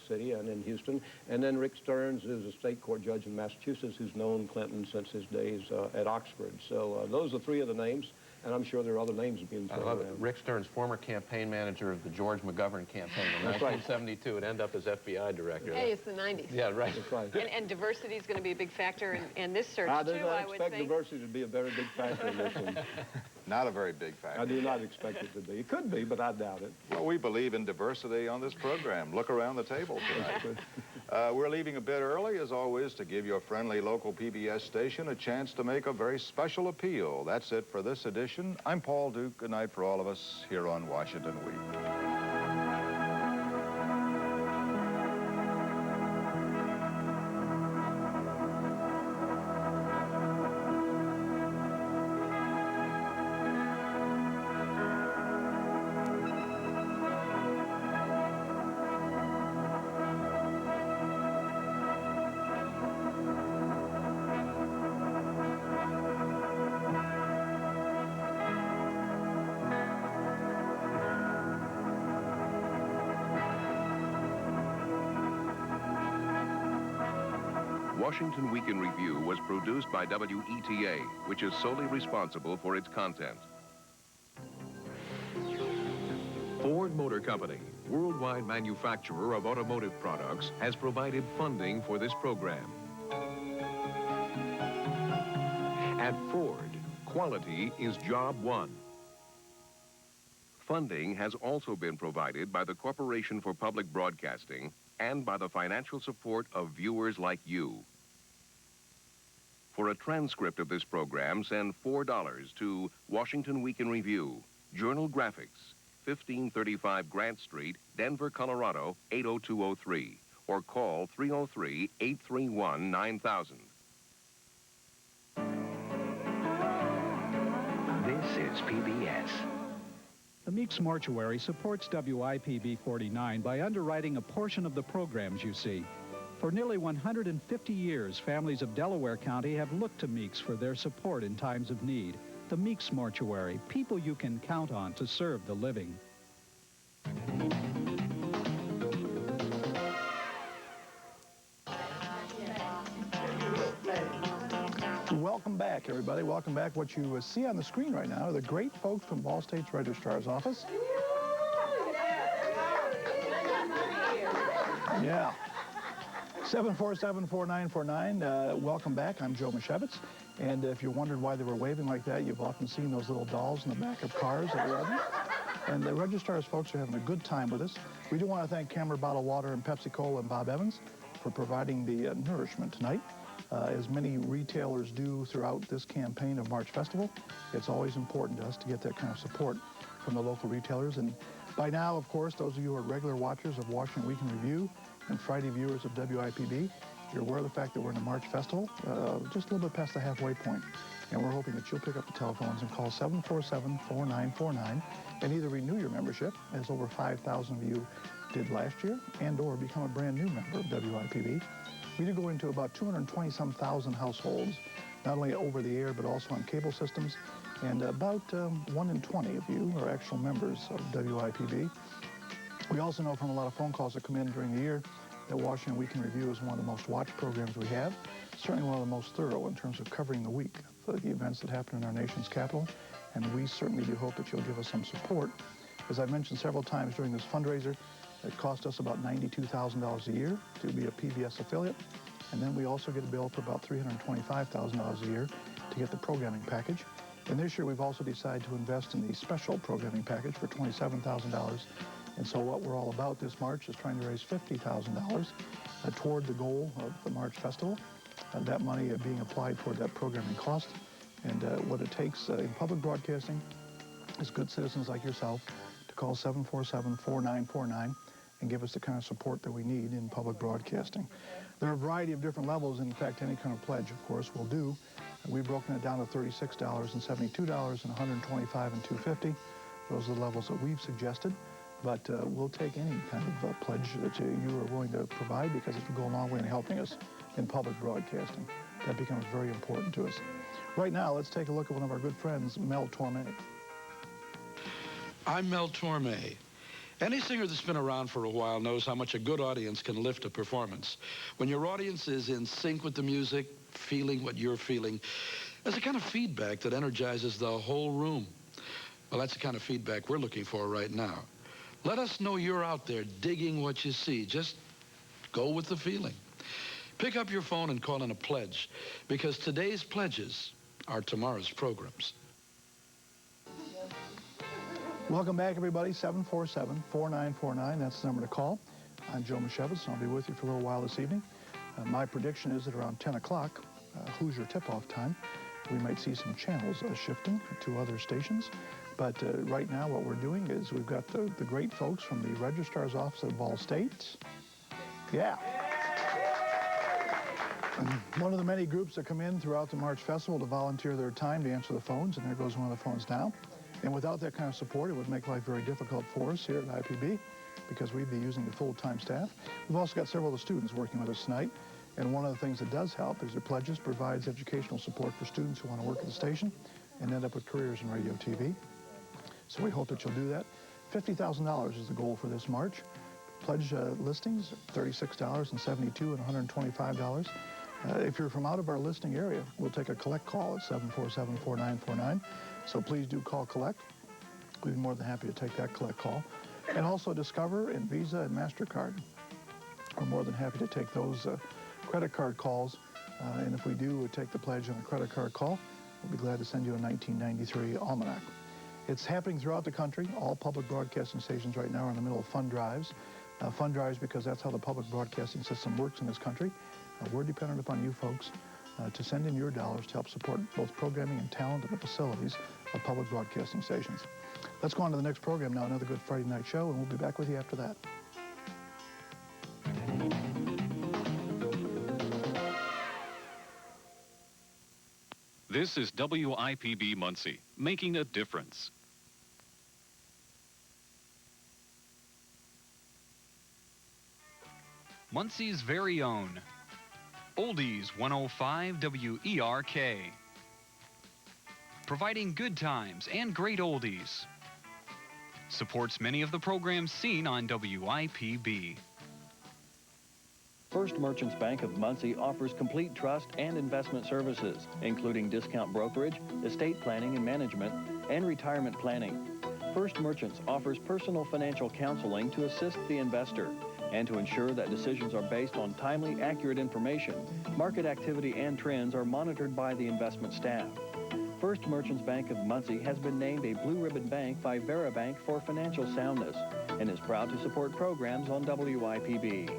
S16: City, and in Houston. And then Rick Stearns, who's a state court judge in Massachusetts, who's known Clinton since his days at Oxford. So those are three of the names, and I'm sure there are other names being thrown around.
S15: Rick Stearns, former campaign manager of the George McGovern campaign in 1972, would end up as FBI director.
S17: Hey, it's the 90s.
S15: Yeah, right.
S16: That's right.
S17: And diversity is going to be a big factor in this search,
S16: I do
S17: too,
S16: not
S17: I would
S16: expect
S17: think.
S16: diversity to be a very big factor in this one.
S13: Not a very big factor.
S16: I do not expect it to be. It could be, but I doubt it.
S13: Well, we believe in diversity on this program. Look around the table tonight. We're leaving a bit early, as always, to give your friendly local PBS station a chance to make a very special appeal. That's it for this edition. I'm Paul Duke. Good night for all of us here on Washington Week.
S11: Washington Week in Review was produced by WETA, which is solely responsible for its content.
S12: Ford Motor Company, worldwide manufacturer of automotive products, has provided funding for this program. At Ford, quality is job one.
S11: Funding has also been provided by the Corporation for Public Broadcasting and by the financial support of viewers like you. For a transcript of this program, send $4 to Washington Week in Review, Journal Graphics, 1535 Grant Street, Denver, Colorado, 80203, or call 303-831-9000.
S18: This is PBS.
S19: The Meeks Mortuary supports WIPB 49 by underwriting a portion of the programs you see. For nearly 150 years, families of Delaware County have looked to Meeks for their support in times of need. The Meeks Mortuary, people you can count on to serve the living.
S2: Welcome back, everybody. Welcome back. What you see on the screen right now are the great folks from Ball State's Registrar's Office. Yeah. 747-4949. Welcome back. I'm Joe Mashevitz. And if you wondered why they were waving like that, you've often seen those little dolls in the back of cars at 11. And the registrar's folks are having a good time with us. We do want to thank Cameron Bottled Water and Pepsi-Cola and Bob Evans for providing the nourishment tonight. As many retailers do throughout this campaign of March Festival, it's always important to us to get that kind of support from the local retailers. And by now, of course, those of you who are regular watchers of Washington Week in Review and Friday viewers of WIPB, You're aware of the fact that we're in the March Festival, just a little bit past the halfway point. And we're hoping that you'll pick up the telephones and call 747-4949 and either renew your membership, as over 5,000 of you did last year, and or become a brand new member of WIPB. We do go into about 220-some thousand households, not only over the air, but also on cable systems. And about 1 in 20 of you are actual members of WIPB. We also know from a lot of phone calls that come in during the year that Washington Week in Review is one of the most watched programs we have, certainly one of the most thorough in terms of covering the week for the events that happen in our nation's capital, and we certainly do hope that you'll give us some support. As I've mentioned several times during this fundraiser, it cost us about $92,000 a year to be a PBS affiliate, and then we also get a bill for about $325,000 a year to get the programming package. And this year we've also decided to invest in the special programming package for $27,000. And so what we're all about this March is trying to raise $50,000 toward the goal of the March Festival. That money being applied toward that programming cost. And what it takes in public broadcasting is good citizens like yourself to call 747-4949 and give us the kind of support that we need in public broadcasting. There are a variety of different levels. In fact, any kind of pledge, of course, will do. We've broken it down to $36 and $72 and $125 and $250. Those are the levels that we've suggested. But we'll take any kind of pledge that you are willing to provide, because it will go a long way in helping us in public broadcasting. That becomes very important to us. Right now, let's take a look at one of our good friends, Mel Torme.
S20: I'm Mel Torme. Any singer that's been around for a while knows how much a good audience can lift a performance. When your audience is in sync with the music, feeling what you're feeling, there's a kind of feedback that energizes the whole room. Well, that's the kind of feedback we're looking for right now. Let us know you're out there digging what you see. Just go with the feeling. Pick up your phone and call in a pledge, because today's pledges are tomorrow's programs.
S2: Welcome back, everybody. 747-4949. That's the number to call. I'm Joe Mashevitz, and I'll be with you for a little while this evening. My prediction is that around 10 o'clock, Hoosier tip-off time, we might see some channels shifting to other stations. But right now, what we're doing is we've got the great folks from the Registrar's Office of all States. Yeah. One of the many groups that come in throughout the March Festival to volunteer their time to answer the phones, and there goes one of the phones now. And without that kind of support, it would make life very difficult for us here at IPB, because we'd be using the full-time staff. We've also got several of the students working with us tonight. And one of the things that does help is their pledges provides educational support for students who want to work at the station and end up with careers in radio TV. So we hope that you'll do that. $50,000 is the goal for this March. Pledge listings, $36 and $72 and $125. If you're from out of our listing area, we'll take a collect call at 747-4949. So please do call collect. We'd be more than happy to take that collect call. And also Discover and Visa and MasterCard. We're more than happy to take those credit card calls. And if we do take the pledge on a credit card call, we'll be glad to send you a 1993 almanac. It's happening throughout the country. All public broadcasting stations right now are in the middle of fund drives. Fund drives because that's how the public broadcasting system works in this country. We're dependent upon you folks to send in your dollars to help support both programming and talent and the facilities of public broadcasting stations. Let's go on to the next program now, another good Friday night show, and we'll be back with you after that.
S9: This is WIPB Muncie, making a difference.
S21: Muncie's very own Oldies 105 WERK. Providing good times and great oldies. Supports many of the programs seen on WIPB.
S10: First Merchants Bank of Muncie offers complete trust and investment services, including discount brokerage, estate planning and management, and retirement planning. First Merchants offers personal financial counseling to assist the investor and to ensure that decisions are based on timely, accurate information. Market activity and trends are monitored by the investment staff. First Merchants Bank of Muncie has been named a Blue Ribbon Bank by VeriBank for financial soundness and is proud to support programs on WIPB.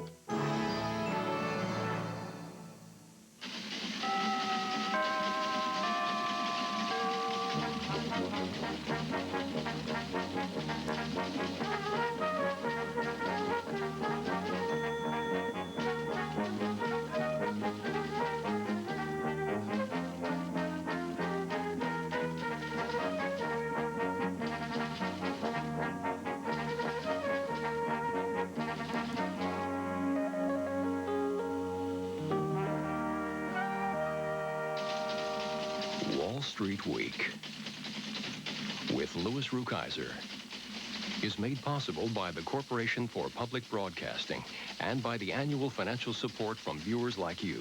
S3: Wall Street Week with Louis Rukeyser is made possible by the Corporation for Public Broadcasting and by the annual financial support from viewers like you.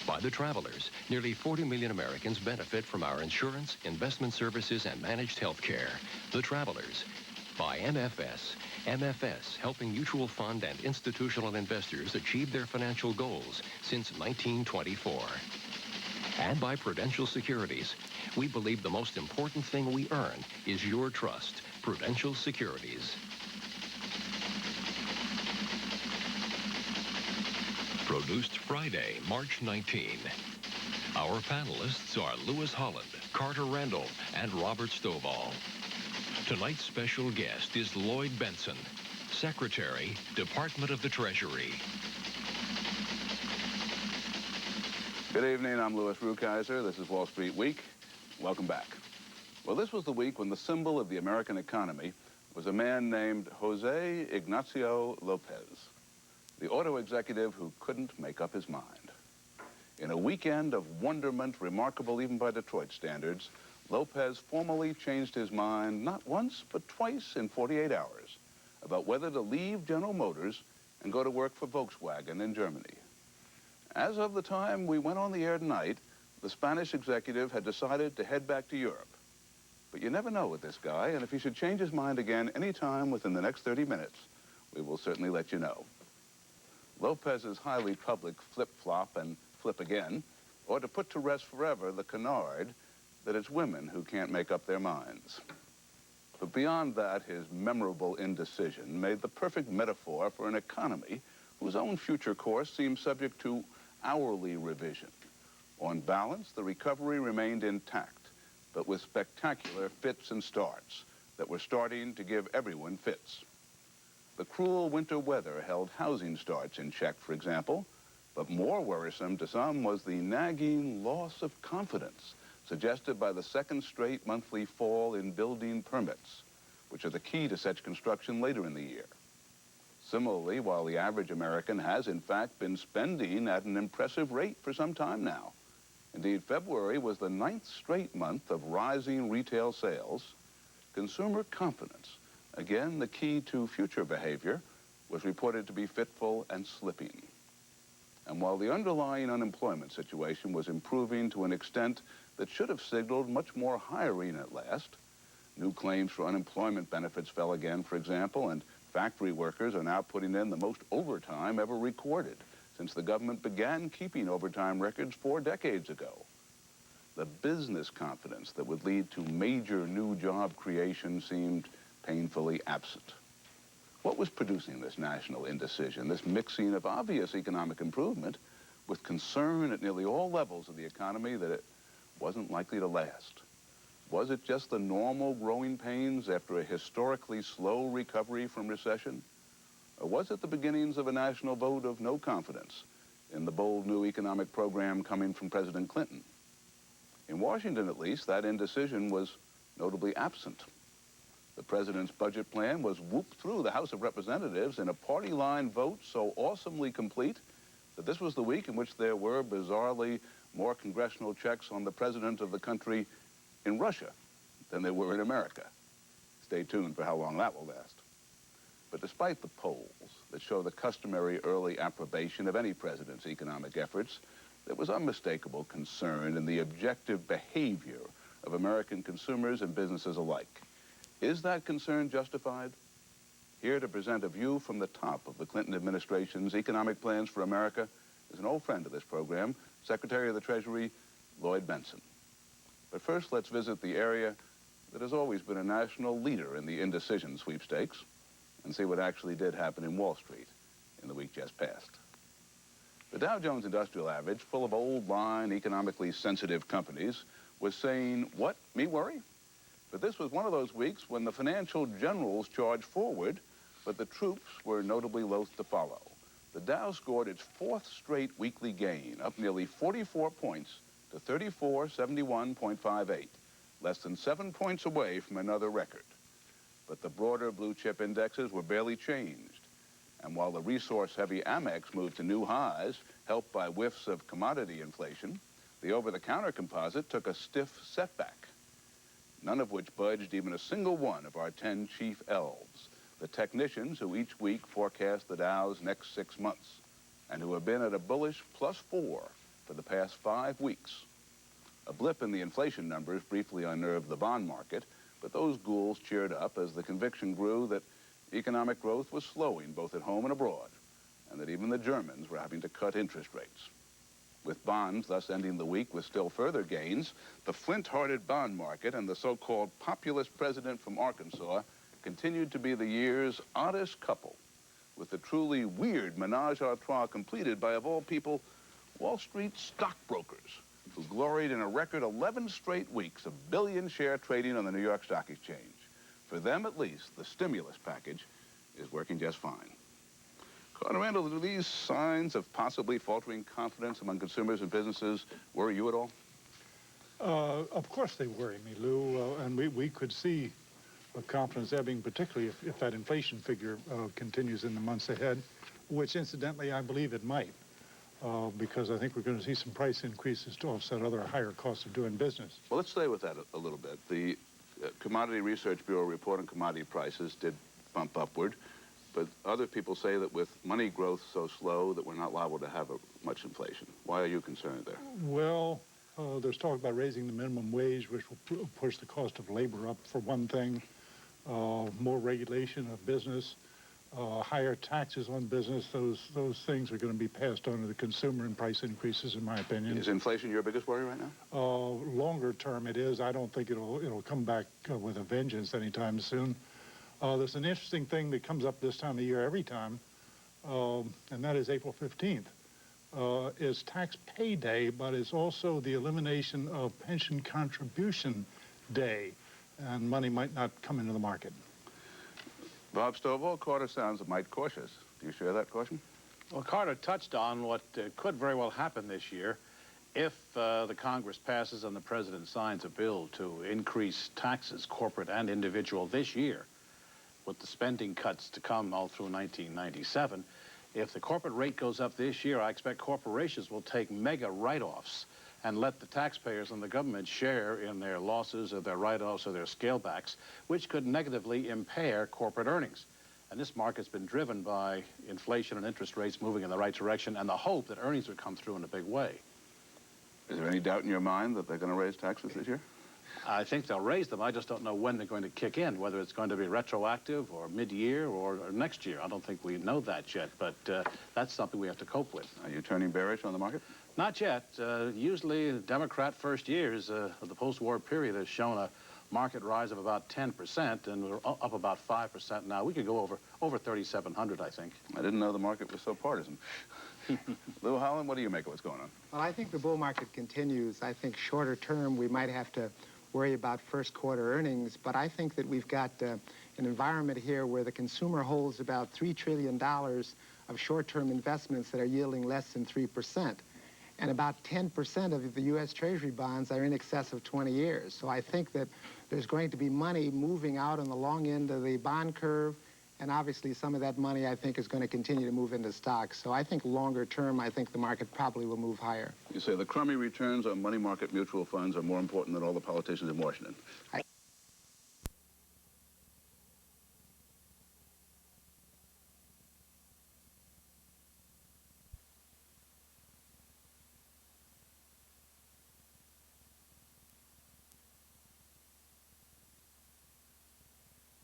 S3: By the travelers, nearly 40 million Americans benefit from our insurance, investment services, and managed health care. The travelers. By MFS. MFS, helping mutual fund and institutional investors achieve their financial goals since 1924. And by Prudential Securities. We believe the most important thing we earn is your trust. Prudential Securities. Produced Friday, March 19. Our panelists are Lewis Holland, Carter Randall, and Robert Stovall. Tonight's special guest is Lloyd Benson, Secretary, Department of the Treasury.
S22: Good evening, I'm Louis Rukeyser. This is Wall Street Week. Welcome back. Well, this was the week when the symbol of the American economy was a man named Jose Ignacio Lopez, the auto executive who couldn't make up his mind. In a weekend of wonderment, remarkable even by Detroit standards, Lopez formally changed his mind not once, but twice in 48 hours about whether to leave General Motors and go to work for Volkswagen in Germany. As of the time we went on the air tonight, the Spanish executive had decided to head back to Europe. But you never know with this guy, and if he should change his mind again any time within the next 30 minutes, we will certainly let you know. Lopez's highly public flip-flop and flip again ought to put to rest forever the canard that it's women who can't make up their minds. But beyond that, his memorable indecision made the perfect metaphor for an economy whose own future course seems subject to hourly revision. On balance, the recovery remained intact, but with spectacular fits and starts that were starting to give everyone fits. The cruel winter weather held housing starts in check, for example, but more worrisome to some was the nagging loss of confidence suggested by the second straight monthly fall in building permits, which are the key to such construction later in the year. Similarly, while the average American has, in fact, been spending at an impressive rate for some time now, indeed, February was the 9th straight month of rising retail sales, consumer confidence, again the key to future behavior, was reported to be fitful and slipping. And while the underlying unemployment situation was improving to an extent that should have signaled much more hiring at last, new claims for unemployment benefits fell again, for example, and factory workers are now putting in the most overtime ever recorded since the government began keeping overtime records 4 decades ago. The business confidence that would lead to major new job creation seemed painfully absent. What was producing this national indecision, this mixing of obvious economic improvement with concern at nearly all levels of the economy that it wasn't likely to last? Was it just the normal growing pains after a historically slow recovery from recession? Or was it the beginnings of a national vote of no confidence in the bold new economic program coming from President Clinton? In Washington, at least, that indecision was notably absent. The president's budget plan was whooped through the House of Representatives in a party-line vote so awesomely complete that this was the week in which there were, bizarrely, more congressional checks on the president of the country in Russia than there were in America. Stay tuned for how long that will last. But despite the polls that show the customary early approbation of any president's economic efforts, there was unmistakable concern in the objective behavior of American consumers and businesses alike. Is that concern justified? Here to present a view from the top of the Clinton administration's economic plans for America is an old friend of this program, Secretary of the Treasury, Lloyd Benson. But first, let's visit the area that has always been a national leader in the indecision sweepstakes and see what actually did happen in Wall Street in the week just past. The Dow Jones Industrial Average, full of old-line, economically sensitive companies, was saying, what, me worry? But this was one of those weeks when the financial generals charged forward, but the troops were notably loath to follow. The Dow scored its 4th straight weekly gain, up nearly 44 points to 3471.58, less than 7 points away from another record. But the broader blue chip indexes were barely changed. And while the resource-heavy Amex moved to new highs, helped by whiffs of commodity inflation, The over-the-counter composite took a stiff setback, none of which budged even a single one of our 10 chief elves, the technicians who each week forecast the Dow's next 6 months, and who have been at a bullish +4 for the past 5 weeks. A blip in the inflation numbers briefly unnerved the bond market, but those ghouls cheered up as the conviction grew that economic growth was slowing both at home and abroad, and that even the Germans were having to cut interest rates. With bonds thus ending the week with still further gains, the flint-hearted bond market and the so-called populist president from Arkansas continued to be the year's oddest couple, with the truly weird menage a trois completed by, of all people, Wall Street stockbrokers, who gloried in a record 11 straight weeks of billion-share trading on the New York Stock Exchange. For them, at least, the stimulus package is working just fine. Carter Randall, do these signs of possibly faltering confidence among consumers and businesses worry you at all?
S4: Of course they worry me, Lou, and we could see confidence ebbing, particularly if that inflation figure continues in the months ahead, which incidentally I believe it might, because I think we're going to see some price increases to offset other higher costs of doing business.
S22: Well, let's stay with that a little bit. The Commodity Research Bureau report on commodity prices did bump upward, but other people say that with money growth so slow that we're not liable to have much inflation. Why are you concerned there?
S4: Well, there's talk about raising the minimum wage, which will push the cost of labor up, for one thing. More regulation of business, higher taxes on business. Those things are going to be passed on to the consumer in price increases, in my opinion.
S22: Is inflation your biggest worry right now?
S4: Longer term it is. I don't think it'll come back with a vengeance anytime soon. There's an interesting thing that comes up this time of year every time, and that is April 15th. Is tax payday, but it's also the elimination of pension contribution day, and money might not come into the market.
S22: Bob Stovall, Carter sounds mighty cautious. Do you share that caution?
S6: Well, Carter touched on what could very well happen this year if the Congress passes and the President signs a bill to increase taxes, corporate and individual, this year, with the spending cuts to come all through 1997. If the corporate rate goes up this year, I expect corporations will take mega write-offs and let the taxpayers and the government share in their losses or their write-offs or their scale-backs, which could negatively impair corporate earnings. And this market's been driven by inflation and interest rates moving in the right direction and the hope that earnings would come through in a big way.
S22: Is there any doubt in your mind that they're going to raise taxes this year?
S6: I think they'll raise them. I just don't know when they're going to kick in, whether it's going to be retroactive or mid-year or next year. I don't think we know that yet, but that's something we have to cope with.
S22: Are you turning bearish on the market?
S6: Not yet. Usually, Democrat first years of the post-war period has shown a market rise of about 10%, and we're up about 5% now. We could go over 3,700, I think.
S22: I didn't know the market was so partisan. Lou Holland, what do you make of what's going on?
S23: Well, I think the bull market continues. I think shorter term, we might have to worry about first quarter earnings, but I think that we've got an environment here where the consumer holds about $3 trillion of short-term investments that are yielding less than 3%. And about 10% of the U.S. Treasury bonds are in excess of 20 years. So I think that there's going to be money moving out on the long end of the bond curve, and obviously some of that money, I think, is going to continue to move into stocks. So I think longer term, I think the market probably will move higher.
S22: You say the crummy returns on money market mutual funds are more important than all the politicians in Washington.